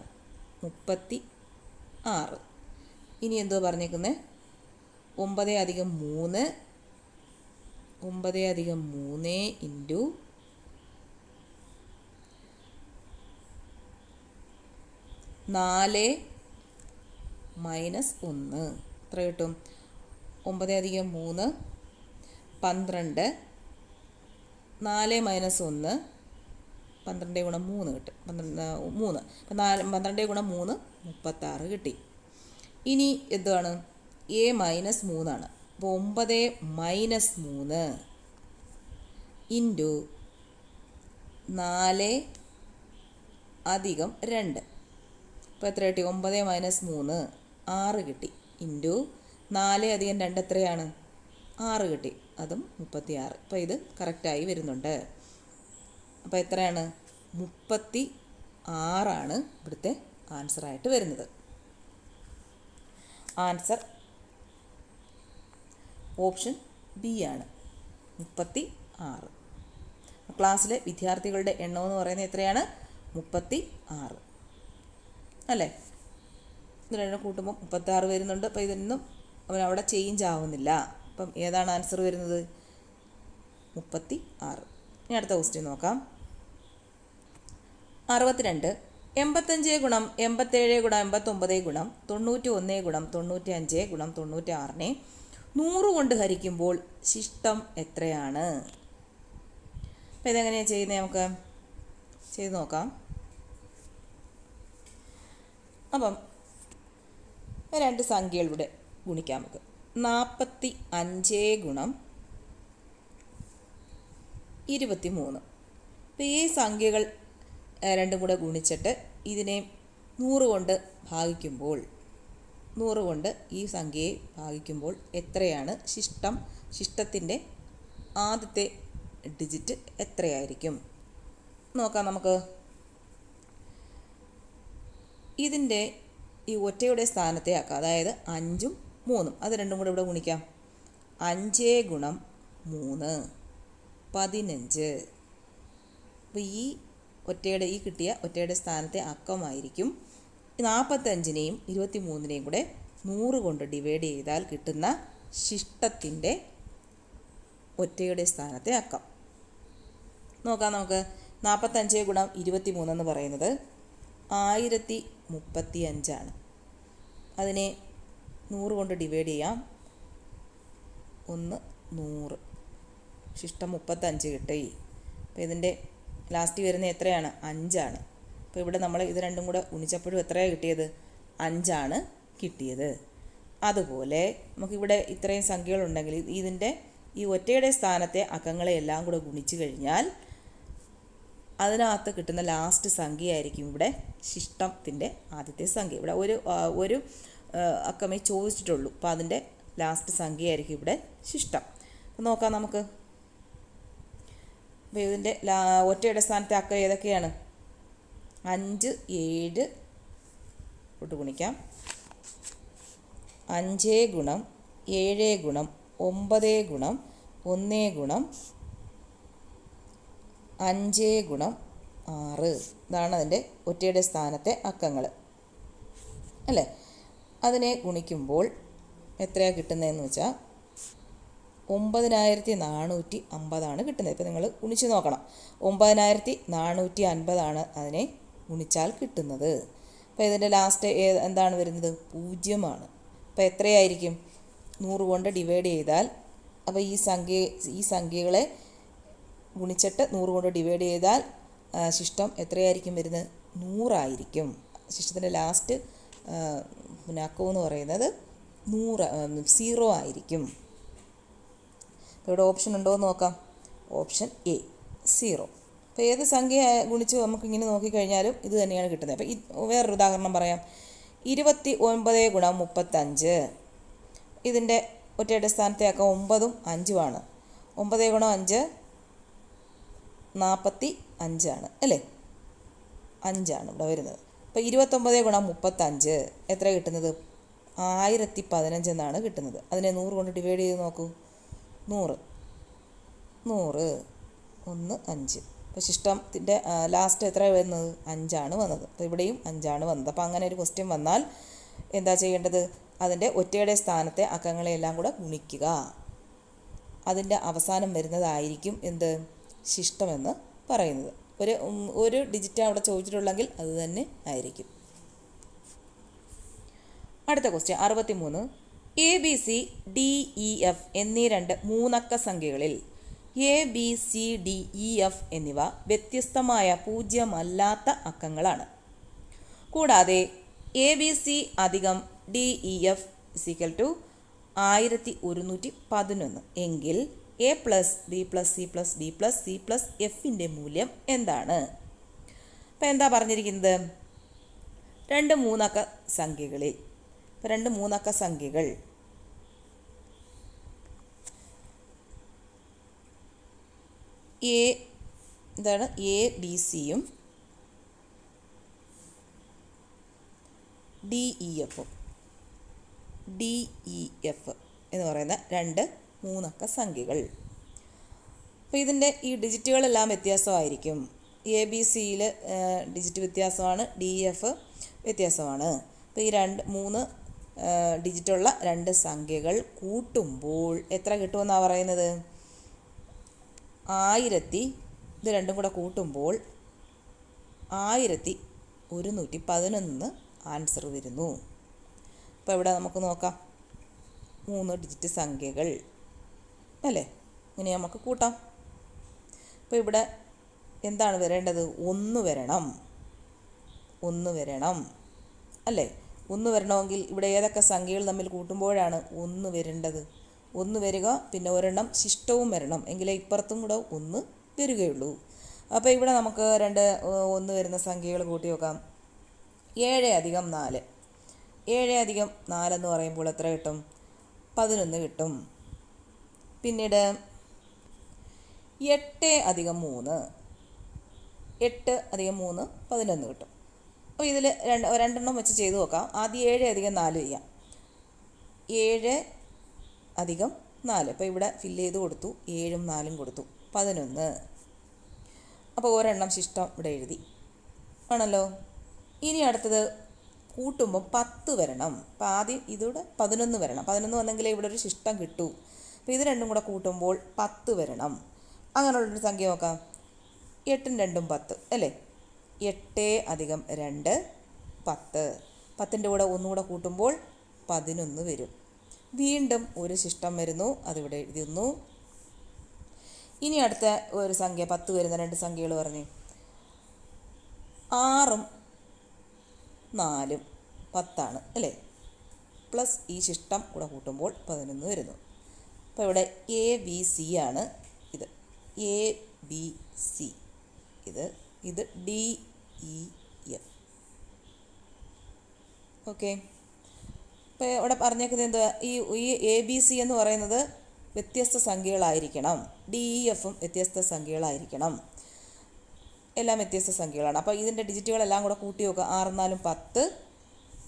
36. ഇനി എന്തോ പറഞ്ഞേക്കുന്നത്? 9 + 3 9 + 3 ഇൻറ്റു 4 - 1 എത്ര കിട്ടും? 9 + 3 12. 4 - 1 12 × 3 കിട്ടും. 3. അപ്പം 12 × 3 36 കിട്ടി. ഇനി എന്താണ്? A - 3 ആണ്. അപ്പോൾ 9 - 3 ഇൻറ്റു 4 + 2. അപ്പോൾ എത്ര കിട്ടി? 9 - 3 6 കിട്ടി. ഇൻറ്റു 4 + 2 എത്രയാണ്? 6 കിട്ടി. അതും 36. അപ്പോൾ ഇത് കറക്റ്റായി വരുന്നുണ്ട്. അപ്പോൾ എത്രയാണ്? 36 ഇവിടുത്തെ ആൻസറായിട്ട് വരുന്നത്. ആൻസർ ഓപ്ഷൻ ബി ആണ്, 36. ക്ലാസ്സിലെ വിദ്യാർത്ഥികളുടെ എണ്ണം എന്ന് പറയുന്നത് എത്രയാണ്? 36 അല്ലേ? ഇത് രണ്ടും കൂട്ടുമ്പോൾ 36 വരുന്നുണ്ട്. അപ്പോൾ ഇതൊന്നും അവനവിടെ ചേഞ്ച് ആവുന്നില്ല. അപ്പം ഏതാണ് ആൻസർ വരുന്നത്? 36. ഇനി അടുത്ത ക്വസ്റ്റ്യൻ നോക്കാം. 62 85 × 87 × 89 × 91 × 95 × 96 100 കൊണ്ട് ഹരിക്കുമ്പോൾ ശിഷ്ടം എത്രയാണ്? അപ്പോൾ ഇതെങ്ങനെയാണ് ചെയ്യുന്നത്? നമുക്ക് ചെയ്ത് നോക്കാം. അപ്പം രണ്ട് സംഖ്യകളിലൂടെ ഗുണിക്കാം നമുക്ക്. 45 × 23. അപ്പോൾ ഈ സംഖ്യകൾ രണ്ടും കൂടെ ഗുണിച്ചിട്ട് ഇതിനെ 100 കൊണ്ട് ഭാഗിക്കുമ്പോൾ, 100 കൊണ്ട് ഈ സംഖ്യയെ ഭാഗിക്കുമ്പോൾ എത്രയാണ് ശിഷ്ടം? ശിഷ്ടത്തിൻ്റെ ആദ്യത്തെ ഡിജിറ്റ് എത്രയായിരിക്കും നോക്കാം നമുക്ക്. ഇതിൻ്റെ ഈ ഒറ്റയുടെ സ്ഥാനത്തെ ആക്കാം. അതായത് 5ഉം 3ഉം അത് രണ്ടും കൂടെ ഇവിടെ ഗുണിക്കാം. 5 × 3 15. അപ്പോൾ ഈ കിട്ടിയ ഒറ്റയുടെ സ്ഥാനത്തെ അക്കമായിരിക്കും 45നെയും 23നെയും കൂടെ 100 കൊണ്ട് ഡിവൈഡ് ചെയ്താൽ കിട്ടുന്ന ശിഷ്ടത്തിൻ്റെ ഒറ്റയുടെ സ്ഥാനത്തെ അക്കം നോക്കാം നമുക്ക്. 45 × 23 എന്ന് പറയുന്നത് 1035. അതിനെ 100 കൊണ്ട് ഡിവൈഡ് ചെയ്യാം. 100 ശിഷ്ടം 35 കിട്ടി. അപ്പോൾ ഇതിൻ്റെ ലാസ്റ്റ് വരുന്ന എത്രയാണ്? 5 ആണ്. അപ്പോൾ ഇവിടെ നമ്മൾ ഇത് രണ്ടും കൂടെ ഗുണിച്ചപ്പോഴും എത്രയാണ് കിട്ടിയത്? 5 കിട്ടിയത്. അതുപോലെ നമുക്കിവിടെ ഇത്രയും സംഖ്യകളുണ്ടെങ്കിൽ ഇതിൻ്റെ ഈ ഒറ്റയുടെ സ്ഥാനത്തെ അക്കങ്ങളെ എല്ലാം കൂടെ ഗുണിച്ച് കഴിഞ്ഞാൽ അതിനകത്ത് കിട്ടുന്ന ലാസ്റ്റ് സംഖ്യയായിരിക്കും ഇവിടെ ശിഷ്ടത്തിൻ്റെ ആദ്യത്തെ സംഖ്യ. ഇവിടെ ഒരു അക്കമേ ചോദിച്ചിട്ടുള്ളൂ. അപ്പോൾ അതിൻ്റെ ലാസ്റ്റ് സംഖ്യയായിരിക്കും ഇവിടെ ശിഷ്ടം. അപ്പോൾ നോക്കാം നമുക്ക്. അപ്പോൾ ഇതിൻ്റെ ഒറ്റയുടെ സ്ഥാനത്തെ അക്കം ഏതൊക്കെയാണ്? 5 7 കൊണ്ട് ഗുണിക്കാം. 5 × 7 × 9 × 1 × 5 × 6. ഇതാണ് അതിൻ്റെ ഒറ്റയുടെ സ്ഥാനത്തെ അക്കങ്ങൾ അല്ലേ? അതിനെ ഗുണിക്കുമ്പോൾ എത്രയാണ് കിട്ടുന്നതെന്ന് വെച്ചാൽ 9450 കിട്ടുന്നത്. ഇപ്പോൾ നിങ്ങൾ ഗുണിച്ച് നോക്കണം. 9450 അതിനെ ഗുണിച്ചാൽ കിട്ടുന്നത്. അപ്പോൾ ഇതിൻ്റെ ലാസ്റ്റ് എന്താണ് വരുന്നത്? 0. അപ്പോൾ എത്രയായിരിക്കും? 100 കൊണ്ട് ഡിവൈഡ് ചെയ്താൽ, അപ്പോൾ ഈ സംഖ്യകളെ ഗുണിച്ചിട്ട് 100 കൊണ്ട് ഡിവൈഡ് ചെയ്താൽ ശിഷ്ടം എത്രയായിരിക്കും വരുന്നത്? 100 ശിഷ്ടത്തിൻ്റെ ലാസ്റ്റ് അക്കം എന്ന് പറയുന്നത് 0 ആയിരിക്കും. ഇവിടെ ഓപ്ഷൻ ഉണ്ടോ എന്ന് നോക്കാം. Option A 0. അപ്പോൾ ഏത് സംഖ്യ ഗുണിച്ച് നമുക്കിങ്ങനെ നോക്കിക്കഴിഞ്ഞാലും ഇത് തന്നെയാണ് കിട്ടുന്നത്. അപ്പോൾ വേറൊരു ഉദാഹരണം പറയാം. 29 × 35. ഇതിൻ്റെ ഒറ്റയുടെ സ്ഥാനത്തെ അക്കം 9ഉം 5ഉമാണ്. 9 × 5 45 അല്ലേ? 5 ഇവിടെ വരുന്നത്. അപ്പോൾ 29 ഗുണം 35 എത്ര കിട്ടുന്നത്? 1015 എന്നാണ് കിട്ടുന്നത്. അതിനെ 100 കൊണ്ട് ഡിവൈഡ് ചെയ്ത് നോക്കൂ. 100 1 5. അപ്പോൾ ശിഷ്ടത്തിൻ്റെ ലാസ്റ്റ് എത്ര വരുന്നത്? 5 വന്നത്. അപ്പോൾ ഇവിടെയും 5 വന്നത്. അപ്പോൾ അങ്ങനെ ഒരു ക്വസ്റ്റ്യൻ വന്നാൽ എന്താ ചെയ്യേണ്ടത്? അതിൻ്റെ ഒറ്റയുടെ സ്ഥാനത്തെ അക്കങ്ങളെല്ലാം കൂടെ ഗുണിക്കുക. അതിൻ്റെ അവസാനം വരുന്നതായിരിക്കും എന്ത്? ശിഷ്ടമെന്ന് പറയുന്നത്. ഒരു ഡിജിറ്റ് അവിടെ ചോദിച്ചിട്ടുള്ളെങ്കിൽ അത് തന്നെ ആയിരിക്കും. അടുത്ത ക്വസ്റ്റ്യൻ 63. ABC, DEF എന്നീ രണ്ട് മൂന്നക്ക സംഖ്യകളിൽ ABCDEF എന്നിവ വ്യത്യസ്തമായ പൂജ്യമല്ലാത്ത അക്കങ്ങളാണ്. കൂടാതെ ABC അധികം DEF =1111 എങ്കിൽ A plus B plus C plus D plus C plus Fൻ്റെ മൂല്യം എന്താണ്? അപ്പോൾ എന്താ പറഞ്ഞിരിക്കുന്നത്? രണ്ട് മൂന്നക്ക സംഖ്യകൾ ABCയും DEF എന്ന് പറയുന്ന രണ്ട് മൂന്നക്ക സംഖ്യകൾ. അപ്പോൾ ഇതിൻ്റെ ഈ ഡിജിറ്റുകളെല്ലാം വ്യത്യാസമായിരിക്കും. ABCയിൽ ഡിജിറ്റ് വ്യത്യാസമാണ്, DEF വ്യത്യാസമാണ്. അപ്പോൾ ഈ മൂന്ന് ഡിജിറ്റുള്ള രണ്ട് സംഖ്യകൾ കൂട്ടുമ്പോൾ എത്ര കിട്ടുമെന്നാണ് പറയുന്നത്? 1000 ഇത് രണ്ടും കൂടെ കൂട്ടുമ്പോൾ 1111 ആൻസർ വരുന്നു. അപ്പോൾ ഇവിടെ നമുക്ക് നോക്കാം. 3 ഡിജിറ്റ് സംഖ്യകൾ അല്ലേ? ഇങ്ങനെ നമുക്ക് കൂട്ടാം. അപ്പോൾ ഇവിടെ എന്താണ് വരേണ്ടത്? 1 വരണം അല്ലേ? 1 വരണമെങ്കിൽ ഇവിടെ ഏതൊക്കെ സംഖ്യകൾ തമ്മിൽ കൂട്ടുമ്പോഴാണ് 1 വരേണ്ടത്? 1 വരിക, പിന്നെ ഒരെണ്ണം ശിഷ്ടവും വരണം, എങ്കിലേ ഇപ്പുറത്തും കൂടെ 1 വരികയുള്ളൂ. അപ്പോൾ ഇവിടെ നമുക്ക് 1 വരുന്ന സംഖ്യകൾ കൂട്ടി നോക്കാം. 7 + 4 7 + 4 എന്ന് പറയുമ്പോൾ എത്ര കിട്ടും? 11 കിട്ടും. പിന്നീട് 8 + 3 8 + 3 11 കിട്ടും. അപ്പോൾ ഇതിൽ രണ്ടെണ്ണം വെച്ച് ചെയ്ത് നോക്കാം. ആദ്യം 7 + 4 ചെയ്യാം. 7 + 4. അപ്പോൾ ഇവിടെ ഫില്ല് ചെയ്ത് കൊടുത്തു. 7ഉം 4ഉം കൊടുത്തു. 11. അപ്പോൾ ഒരെണ്ണം ശിഷ്ടം ഇവിടെ എഴുതി ആണല്ലോ. ഇനി അടുത്തത് കൂട്ടുമ്പോൾ 10 വരണം. അപ്പോൾ ആദ്യം ഇതിവിടെ 11 വരണം. 11 വന്നെങ്കിലേ ഇവിടെ ഒരു ശിഷ്ടം കിട്ടൂ. അപ്പോൾ ഇത് രണ്ടും കൂടെ കൂട്ടുമ്പോൾ 10 വരണം. അങ്ങനെയുള്ളൊരു സംഖ്യ നോക്കാം. 8ഉം 2ഉം 10 അല്ലേ? 8 + 2 10. 10ൻ്റെ കൂടെ ഒന്നുകൂടെ കൂട്ടുമ്പോൾ 11 വരും. വീണ്ടും ഒരു ശിഷ്ടം വരുന്നു, അതിവിടെ എഴുതുന്നു. ഇനി അടുത്ത ഒരു സംഖ്യ 10 വരുന്ന രണ്ട് സംഖ്യകൾ പറഞ്ഞ് 6ഉം 4ഉം 10 അല്ലേ? പ്ലസ് ഈ ശിഷ്ടം കൂടെ കൂട്ടുമ്പോൾ 11 വരുന്നു. അപ്പോൾ ഇവിടെ ABC ആണ്. ഇത് ABC, ഇത് DEF. ഓക്കെ. അപ്പോൾ ഇവിടെ പറഞ്ഞേക്കുന്നത് എന്താ? ഈ ABC എന്ന് പറയുന്നത് വ്യത്യസ്ത സംഖ്യകളായിരിക്കണം. DEFും വ്യത്യസ്ത സംഖ്യകളായിരിക്കണം. എല്ലാം വ്യത്യസ്ത സംഖ്യകളാണ്. അപ്പോൾ ഇതിൻ്റെ ഡിജിറ്റുകളെല്ലാം കൂടെ കൂട്ടി നോക്കുക. 6 × 4 10,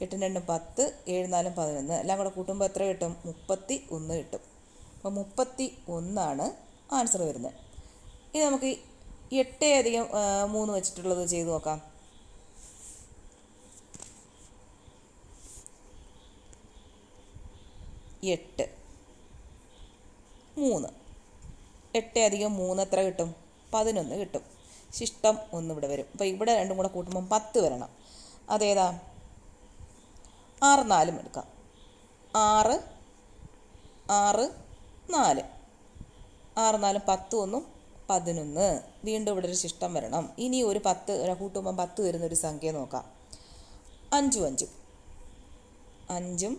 8 × 2 10, 7 × 4 11. എല്ലാം കൂടെ കൂട്ടുമ്പോൾ എത്ര കിട്ടും? 31 കിട്ടും. അപ്പോൾ 31 ആൻസർ വരുന്നത്. ഇനി നമുക്ക് 8 + 3 വെച്ചിട്ടുള്ളത് ചെയ്ത് നോക്കാം. 8 3 8 + 3 എത്ര കിട്ടും? 11 കിട്ടും. ശിഷ്ടം 1 ഇവിടെ വരും. അപ്പോൾ ഇവിടെ രണ്ടും കൂടെ കൂട്ടുമ്പോൾ 10 വരണം. അതേതാ? 6 4 എടുക്കാം. 6 4 6 4 10 1 11. വീണ്ടും ഇവിടെ ഒരു ശിഷ്ടം വരണം. ഇനി ഒരു 10 കൂട്ടുമ്പോൾ 10 വരുന്നൊരു സംഖ്യ നോക്കാം. 5ഉം 5ഉം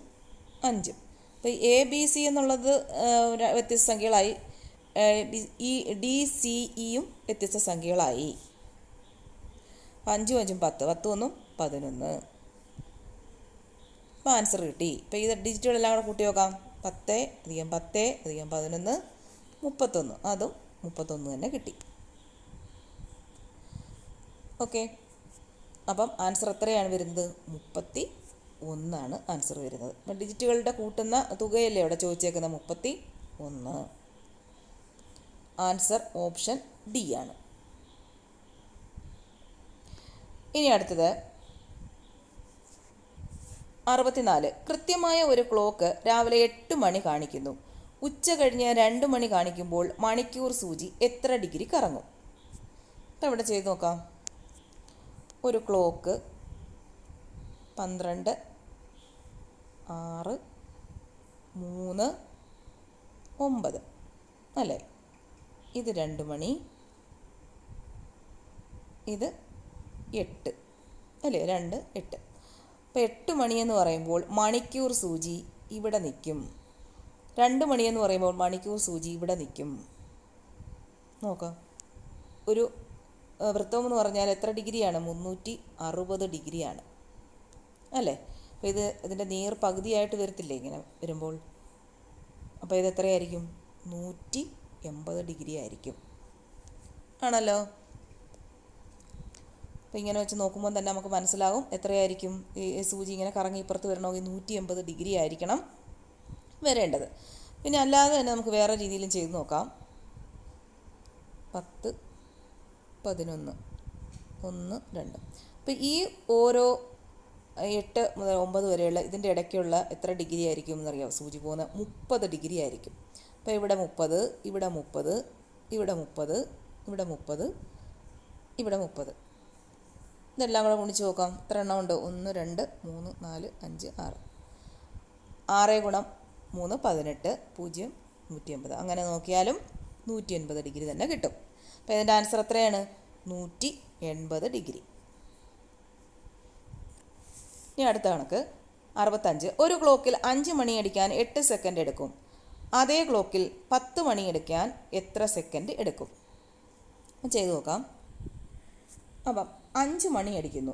5ഉം. അപ്പോൾ ABC എന്നുള്ളത് വ്യത്യസ്ത സംഖ്യകളായി. ഈ DCEയും വ്യത്യസ്ത സംഖ്യകളായി. 5ഉം 5ഉം 10, 10 1 11. അപ്പോൾ ആൻസർ കിട്ടി. ഇപ്പോൾ ഈ ഡിജിറ്റുകളെല്ലാം കൂടെ കൂട്ടി നോക്കാം. 10 + 10 + 11 31. അതും 31 തന്നെ കിട്ടി. ഓക്കെ, അപ്പം ആൻസർ എത്രയാണ് വരുന്നത്? 31 ആൻസർ വരുന്നത്. അപ്പം ഡിജിറ്റുകളുടെ കൂട്ടുന്ന തുകയല്ലേ ഇവിടെ ചോദിച്ചേക്കുന്നത്? 31. ആൻസർ ഓപ്ഷൻ ഡി ആണ്. ഇനി അടുത്തത് 64. കൃത്യമായ ഒരു ക്ലോക്ക് രാവിലെ 8 മണി കാണിക്കുന്നു. ഉച്ച കഴിഞ്ഞ് 2 മണി കാണിക്കുമ്പോൾ മണിക്കൂർ സൂചി എത്ര ഡിഗ്രി കറങ്ങും? അപ്പം ഇവിടെ ചെയ്ത് നോക്കാം. ഒരു ക്ലോക്ക് 12, 6, 3, 9 അല്ലേ? ഇത് 2 മണി, ഇത് 8 അല്ലേ? 2, 8. അപ്പോൾ 8 മണിയെന്ന് പറയുമ്പോൾ മണിക്കൂർ സൂചി ഇവിടെ നിൽക്കും. 2 മണിയെന്ന് പറയുമ്പോൾ മണിക്കൂർ സൂചി ഇവിടെ നിൽക്കും. നോക്കാം. ഒരു വൃത്തം എന്ന് പറഞ്ഞാൽ എത്ര ഡിഗ്രിയാണ്? 360 ഡിഗ്രിയാണ് അല്ലേ? അപ്പോൾ ഇതിൻ്റെ നേർ പകുതിയായിട്ട് വരത്തില്ലേ ഇങ്ങനെ വരുമ്പോൾ? അപ്പോൾ ഇത് എത്രയായിരിക്കും? 180 ഡിഗ്രി ആയിരിക്കും ആണല്ലോ. അപ്പോൾ ഇങ്ങനെ വെച്ച് നോക്കുമ്പോൾ തന്നെ നമുക്ക് മനസ്സിലാകും എത്രയായിരിക്കും. ഈ സൂചി ഇങ്ങനെ കറങ്ങി ഇപ്പുറത്ത് വരണമെങ്കിൽ 180 ഡിഗ്രി ആയിരിക്കണം വരേണ്ടത്. പിന്നെ അല്ലാതെ തന്നെ നമുക്ക് വേറെ രീതിയിലും ചെയ്ത് നോക്കാം. 10, 11, 1, 2. അപ്പോൾ ഈ ഓരോ 8 മുതൽ 9 വരെയുള്ള ഇതിൻ്റെ ഇടയ്ക്കുള്ള എത്ര ഡിഗ്രി ആയിരിക്കും എന്നറിയാം? സൂചി പോകുന്ന 30 ഡിഗ്രി ആയിരിക്കും. അപ്പോൾ ഇവിടെ 30, ഇവിടെ 30, ഇവിടെ 30, ഇവിടെ 30, ഇവിടെ 30. ഇതെല്ലാം കൂടെ ഗുണിച്ച് നോക്കാം. എത്ര എണ്ണം ഉണ്ട്? 1, 2, 3, 4, 5, 6. 6 ഗുണം 3 18, 0 180. അങ്ങനെ നോക്കിയാലും 180 ഡിഗ്രി തന്നെ കിട്ടും. അപ്പോൾ ഇതിൻ്റെ ആൻസർ എത്രയാണ്? 180 ഡിഗ്രി. ഇനി അടുത്ത കണക്ക് 65. ഒരു ക്ലോക്കിൽ 5 മണി അടിക്കാൻ 8 സെക്കൻഡ് എടുക്കും. അതേ ക്ലോക്കിൽ 10 മണി അടിക്കാൻ എത്ര സെക്കൻഡ് എടുക്കും? ചെയ്ത് നോക്കാം. അപ്പം 5 മണി അടിക്കുന്നു.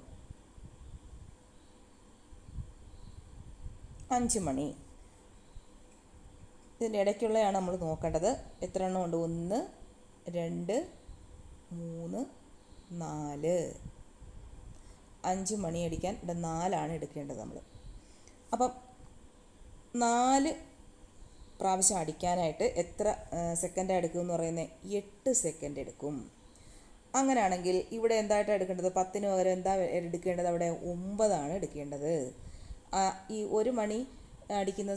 5 മണി. ഇതിൻ്റെ ഇടയ്ക്കുള്ളതാണ് നമ്മൾ നോക്കേണ്ടത്. എത്ര എണ്ണം ഉണ്ട്? 1, 2, 3, 4. 5 മണി അടിക്കാൻ ഇവിടെ 4 എടുക്കേണ്ടത് നമ്മൾ. അപ്പം 4 പ്രാവശ്യം അടിക്കാനായിട്ട് എത്ര സെക്കൻഡ് എടുക്കുമെന്ന് പറയുന്നത്? 8 സെക്കൻഡ് എടുക്കും. അങ്ങനെയാണെങ്കിൽ ഇവിടെ എന്തായിട്ടാണ് എടുക്കേണ്ടത്? 10 പകരം എന്താ എടുക്കേണ്ടത്? അവിടെ 9 എടുക്കേണ്ടത്. ഈ 1 മണി അടിക്കുന്ന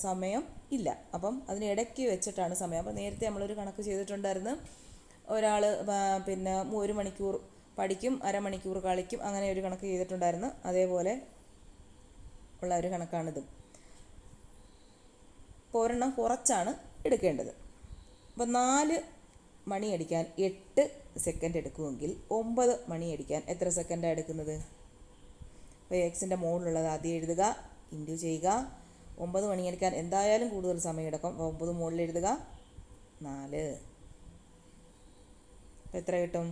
സമയം ഇല്ല. അപ്പം അതിന് ഇടയ്ക്ക് വെച്ചിട്ടാണ് സമയം. അപ്പം നേരത്തെ നമ്മളൊരു കണക്ക് ചെയ്തിട്ടുണ്ടായിരുന്നു. ഒരാൾ പിന്നെ 1 മണിക്കൂർ പഠിക്കും, അരമണിക്കൂർ കളിക്കും, അങ്ങനെ ഒരു കണക്ക് ചെയ്തിട്ടുണ്ടായിരുന്നു. അതേപോലെ ഉള്ള ഒരു കണക്കാണിത്. അപ്പോൾ ഒരെണ്ണം കുറച്ചാണ് എടുക്കേണ്ടത്. അപ്പം 4 മണി അടിക്കാൻ 8 സെക്കൻഡ് എടുക്കുമെങ്കിൽ 9 മണി അടിക്കാൻ എത്ര സെക്കൻഡാണ് എടുക്കുന്നത്? അപ്പോൾ എക്സിൻ്റെ മുകളിലുള്ളത് ആദ്യം എഴുതുക, ഇൻറ്റു ചെയ്യുക. 9 മണി അടിക്കാൻ എന്തായാലും കൂടുതൽ സമയം എടുക്കും. 9 മുകളിൽ എഴുതുക, 4. അപ്പോൾ എത്ര കിട്ടും?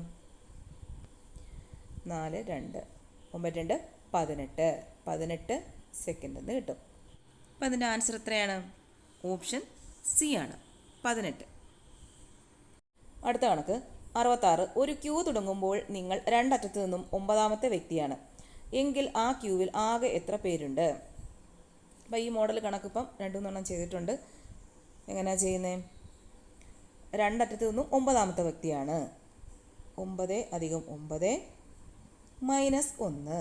4, 2, 9, 2, 18. 18 സെക്കൻഡ് എന്ന് കിട്ടും. അപ്പോൾ അതിൻ്റെ ആൻസർ എത്രയാണ്? ഓപ്ഷൻ സി ആണ്, 18. അടുത്ത കണക്ക് 66. ഒരു ക്യൂ തുടങ്ങുമ്പോൾ നിങ്ങൾ 2 അറ്റത്തു നിന്നും 9ാമത്തെ വ്യക്തിയാണ് എങ്കിൽ ആ ക്യൂവിൽ ആകെ എത്ര പേരുണ്ട്? അപ്പോൾ ഈ മോഡൽ കണക്കിപ്പം 2-3 ചെയ്തിട്ടുണ്ട്. എങ്ങനെയാണ് ചെയ്യുന്നത്? 2 അറ്റത്തു നിന്നും 9ാമത്തെ വ്യക്തിയാണ്. 9 + 9 -1.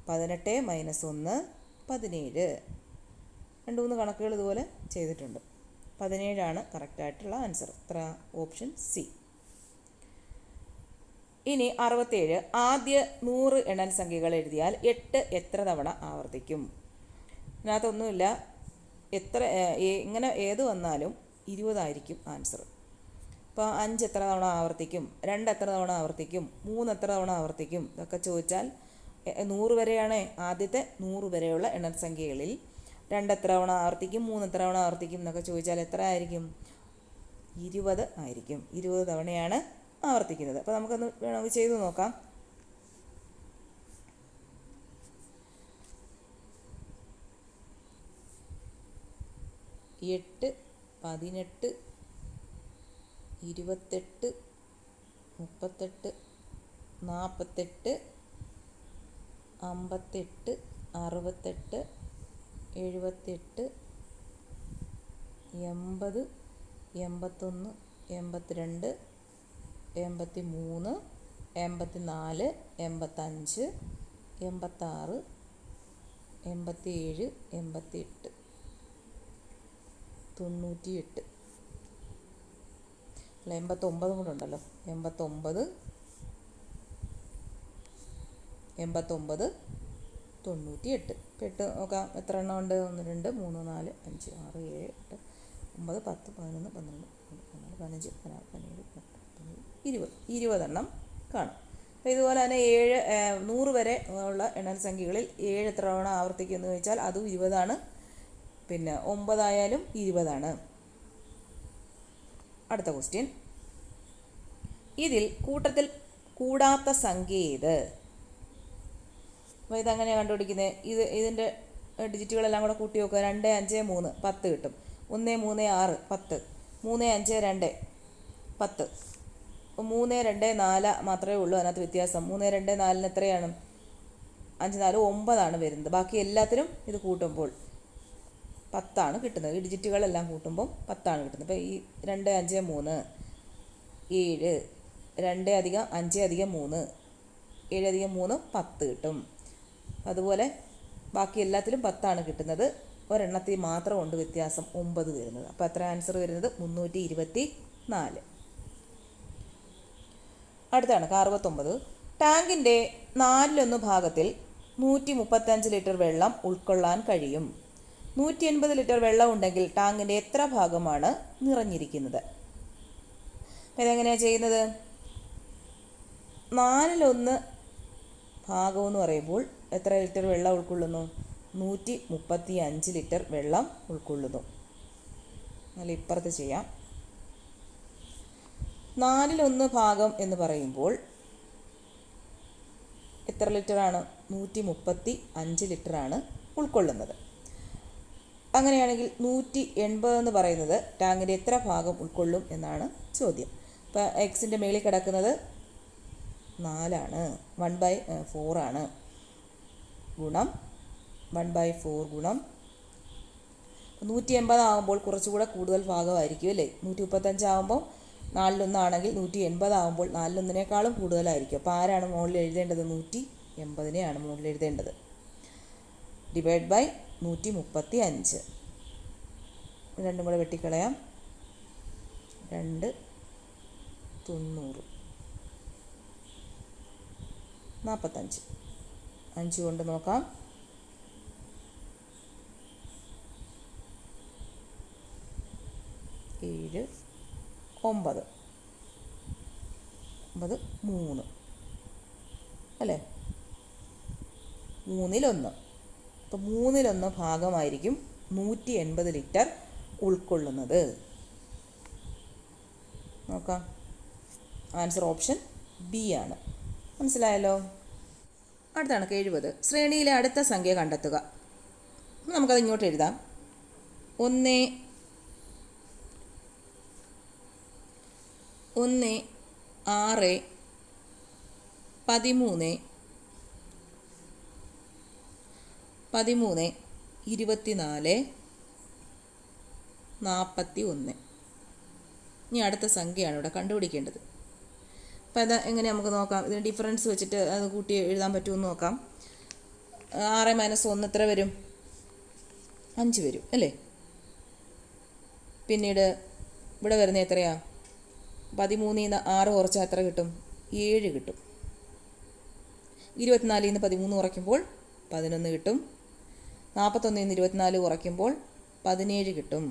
18 - 1 17. 2-3 കണക്കുകൾ ഇതുപോലെ ചെയ്തിട്ടുണ്ട്. 17 കറക്റ്റായിട്ടുള്ള ആൻസർ. എത്ര? Option C. ഇനി 67. ആദ്യ 100 എണ്ണൽ സംഖ്യകൾ എഴുതിയാൽ 8 എത്ര തവണ ആവർത്തിക്കും? ഇതിനകത്തൊന്നുമില്ല. ഇങ്ങനെ ഏത് വന്നാലും 20 ആയിരിക്കും ആൻസർ. അപ്പോൾ 5 എത്ര തവണ ആവർത്തിക്കും? 2 എത്ര തവണ ആവർത്തിക്കും? 3 എത്ര തവണ ആവർത്തിക്കും? ഇതൊക്കെ ചോദിച്ചാൽ 100 വരെയാണ് ആദ്യത്തെ 100 വരെയുള്ള എണ്ണൽ സംഖ്യകളിൽ 2 എത്ര തവണ ആവർത്തിക്കും, 3 എത്ര തവണ ആവർത്തിക്കും എന്നൊക്കെ ചോദിച്ചാൽ എത്ര ആയിരിക്കും? 20 ആയിരിക്കും. 20 തവണയാണ് ആവർത്തിക്കുന്നത്. അപ്പോൾ നമുക്കൊന്ന് വേണമെങ്കിൽ ചെയ്തു നോക്കാം. 8, 18, 28, 38, 48, 58, 68, 78, 80, 81, 82, 83, 84, 85, 86, 87, 88, 98. അല്ല, 89 കൂടെ ഉണ്ടല്ലോ. 89, 89, 98. ഇപ്പം 8 നോക്കാം, എത്ര എണ്ണം ഉണ്ട്? 1, 2, 3, 4, 5, 6, 7, 8, 9, 10, 11, 12, 13, 15, 16, 17, 18, 19, 20 എണ്ണം കാണും. അപ്പോൾ ഇതുപോലെ തന്നെ 100 വരെ ഉള്ള എണ്ണൽ സംഖ്യകളിൽ 7 എത്ര തവണ ആവർത്തിക്കുമെന്ന് ചോദിച്ചാൽ അതും 20ആണ്. പിന്നെ 9 ആയാലും 20ആണ്. അടുത്ത ക്വസ്റ്റ്യൻ, ഇതിൽ കൂട്ടത്തിൽ കൂടാത്ത സംഖ്യ ഏത്? അപ്പോൾ ഇതെങ്ങനെയാണ് കണ്ടുപിടിക്കുന്നത്? ഇതിൻ്റെ ഡിജിറ്റുകളെല്ലാം കൂടെ കൂട്ടി നോക്കുക. 2, 5, 3, 10 കിട്ടും. 1, 3, 6, 10. 3, 5, 2, 10. അപ്പോൾ 3, 2, 4 മാത്രമേ ഉള്ളൂ അതിനകത്ത് വ്യത്യാസം. 3, 2, 4 എത്രയാണ്? 5, 4, 9 ആണ് വരുന്നത്. ബാക്കി എല്ലാത്തിനും ഇത് കൂട്ടുമ്പോൾ 10 ആണ് കിട്ടുന്നത്. ഈ ഡിജിറ്റുകളെല്ലാം കൂട്ടുമ്പോൾ 10 ആണ് കിട്ടുന്നത്. അപ്പോൾ ഈ 2, 5, 3, 7, 2 അധികം 5 അധികം 3, 7 അധികം 3, 10 കിട്ടും. അതുപോലെ ബാക്കി എല്ലാത്തിലും 10 ആണ് കിട്ടുന്നത്. ഒരെണ്ണത്തിൽ മാത്രം ഉണ്ട് വ്യത്യാസം 9 വരുന്നത്. അപ്പോൾ എത്ര ആൻസർ വരുന്നത്? 324. അടുത്താണ് 69. ടാങ്കിൻ്റെ 4/1 ഭാഗത്തിൽ 135 ലിറ്റർ വെള്ളം ഉൾക്കൊള്ളാൻ കഴിയും. 180 ലിറ്റർ വെള്ളം ഉണ്ടെങ്കിൽ ടാങ്കിൻ്റെ എത്ര ഭാഗമാണ് നിറഞ്ഞിരിക്കുന്നത്? അപ്പോൾ ഇതെങ്ങനെയാണ് ചെയ്യുന്നത്? 4/1 ഭാഗം എന്ന് പറയുമ്പോൾ എത്ര ലിറ്റർ വെള്ളം ഉൾക്കൊള്ളുന്നു? 135 ലിറ്റർ വെള്ളം ഉൾക്കൊള്ളുന്നു. എന്നാൽ ഇപ്പുറത്ത് ചെയ്യാം. 4/1 ഭാഗം എന്ന് പറയുമ്പോൾ എത്ര ലിറ്ററാണ്? 135 ലിറ്ററാണ് ഉൾക്കൊള്ളുന്നത്. അങ്ങനെയാണെങ്കിൽ 180 എന്ന് പറയുന്നത് ടാങ്കിൻ്റെ എത്ര ഭാഗം ഉൾക്കൊള്ളും എന്നാണ് ചോദ്യം. അപ്പോൾ എക്സിൻ്റെ മേളിൽ കിടക്കുന്നത് 4ആണ്. 1/4 ആണ്. ഗുണം 1/4 ഗുണം 180 ആകുമ്പോൾ കുറച്ചുകൂടെ കൂടുതൽ ഭാഗമായിരിക്കും അല്ലേ? 135 ആകുമ്പോൾ 4/1 ആണെങ്കിൽ 180 ആകുമ്പോൾ 4/1 കൂടുതലായിരിക്കും. അപ്പോൾ ആരാണ് മുകളിൽ എഴുതേണ്ടത്? 180നെയാണ് മുകളിൽ എഴുതേണ്ടത്. Divide by 135. രണ്ടും കൂടെ വെട്ടിക്കളയാം. 2 90 45. 5 കൊണ്ട് നോക്കാം. 7 9 9 3 അല്ലേ? 3/1. അപ്പോൾ 3/1 ഭാഗമായിരിക്കും 180 ലിറ്റർ ഉൾക്കൊള്ളുന്നത്. നോക്കാം. ആൻസർ ഓപ്ഷൻ ബി ആണ്. മനസ്സിലായല്ലോ? അടുത്താണ് 70. ശ്രേണിയിലെ അടുത്ത സംഖ്യ കണ്ടെത്തുക. നമുക്കത് ഇങ്ങോട്ട് എഴുതാം. 1 6 13 24 41. ഇനി അടുത്ത സംഖ്യയാണ് ഇവിടെ കണ്ടുപിടിക്കേണ്ടത്. അപ്പോൾ അത് എങ്ങനെ നമുക്ക് നോക്കാം? ഇതിന് ഡിഫറൻസ് വെച്ചിട്ട് അത് കൂട്ടി എഴുതാൻ പറ്റുമെന്ന് നോക്കാം. 6 - 1 എത്ര വരും? 5 വരും അല്ലേ? പിന്നീട് ഇവിടെ വരുന്നത് എത്രയാണ്? 13 നിന്ന് 6 കുറച്ചാൽ എത്ര കിട്ടും? 7 കിട്ടും. 24 നിന്ന് 13 കുറയ്ക്കുമ്പോൾ 11 കിട്ടും. 41 നിന്ന് 24 കുറയ്ക്കുമ്പോൾ 17 കിട്ടും.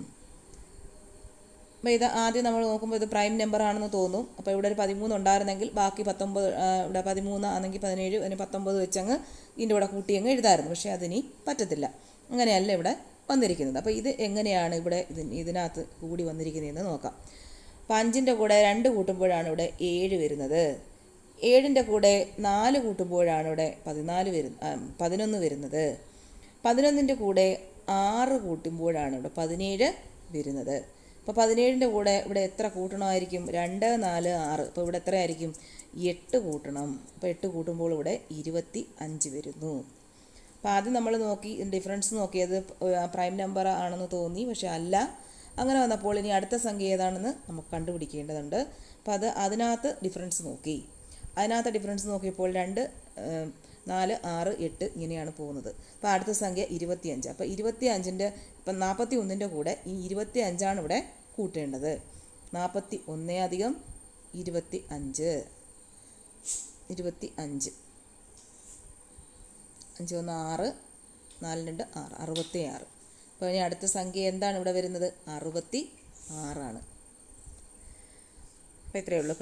അപ്പോൾ ഇത് ആദ്യം നമ്മൾ നോക്കുമ്പോൾ ഇത് പ്രൈം നമ്പർ ആണെന്ന് തോന്നും. അപ്പോൾ ഇവിടെ ഒരു 13 ഉണ്ടായിരുന്നെങ്കിൽ ബാക്കി 19, ഇവിടെ 13 ആണെങ്കിൽ 17, അതിന് 19 വെച്ചങ്ങ് ഇതിൻ്റെ കൂടെ കൂട്ടിയങ്ങ് എഴുതാമായിരുന്നു. പക്ഷേ അതിനി പറ്റത്തില്ല. അങ്ങനെയല്ല ഇവിടെ വന്നിരിക്കുന്നത്. അപ്പോൾ ഇത് എങ്ങനെയാണ് ഇവിടെ ഇതിനകത്ത് കൂടി വന്നിരിക്കുന്നതെന്ന് നോക്കാം. അപ്പോൾ 5ൻ്റെ കൂടെ 2 കൂട്ടുമ്പോഴാണ് ഇവിടെ 7 വരുന്നത്. 7ൻ്റെ കൂടെ 4 കൂട്ടുമ്പോഴാണ് ഇവിടെ 11 വരുന്നത്. 11ൻ്റെ കൂടെ 6 കൂട്ടുമ്പോഴാണ് ഇവിടെ 17 വരുന്നത്. അപ്പോൾ 17ൻ്റെ കൂടെ ഇവിടെ എത്ര കൂട്ടണമായിരിക്കും? 2, 4, 6. അപ്പോൾ ഇവിടെ എത്രയായിരിക്കും? 8 കൂട്ടണം. അപ്പോൾ 8 കൂട്ടുമ്പോൾ ഇവിടെ 25 വരുന്നു. അപ്പോൾ ആദ്യം നമ്മൾ നോക്കി ഡിഫറൻസ് നോക്കിയത് പ്രൈം നമ്പർ ആണെന്ന് തോന്നി, പക്ഷെ അല്ല. അങ്ങനെ വന്നപ്പോൾ ഇനി അടുത്ത സംഖ്യ ഏതാണെന്ന് നമുക്ക് കണ്ടുപിടിക്കേണ്ടതുണ്ട്. അപ്പോൾ അതിനകത്ത് ഡിഫറൻസ് നോക്കി. അതിനകത്ത് ഡിഫറൻസ് നോക്കിയപ്പോൾ 2, 4, 6, 8 ഇങ്ങനെയാണ് പോകുന്നത്. അപ്പോൾ അടുത്ത സംഖ്യ 25. അപ്പോൾ 25ൻ്റെ ഇപ്പം 41ൻ്റെ കൂടെ ഈ 25ആണ് ഇവിടെ കൂട്ടേണ്ടത്. 41 അധികം 25. 25 5 1 6 4 2 6 66. അപ്പോൾ ഇനി അടുത്ത സംഖ്യ എന്താണ് ഇവിടെ വരുന്നത്? 66 ആണ്. അപ്പോൾ ഇത്രയേ ഉള്ളൂ.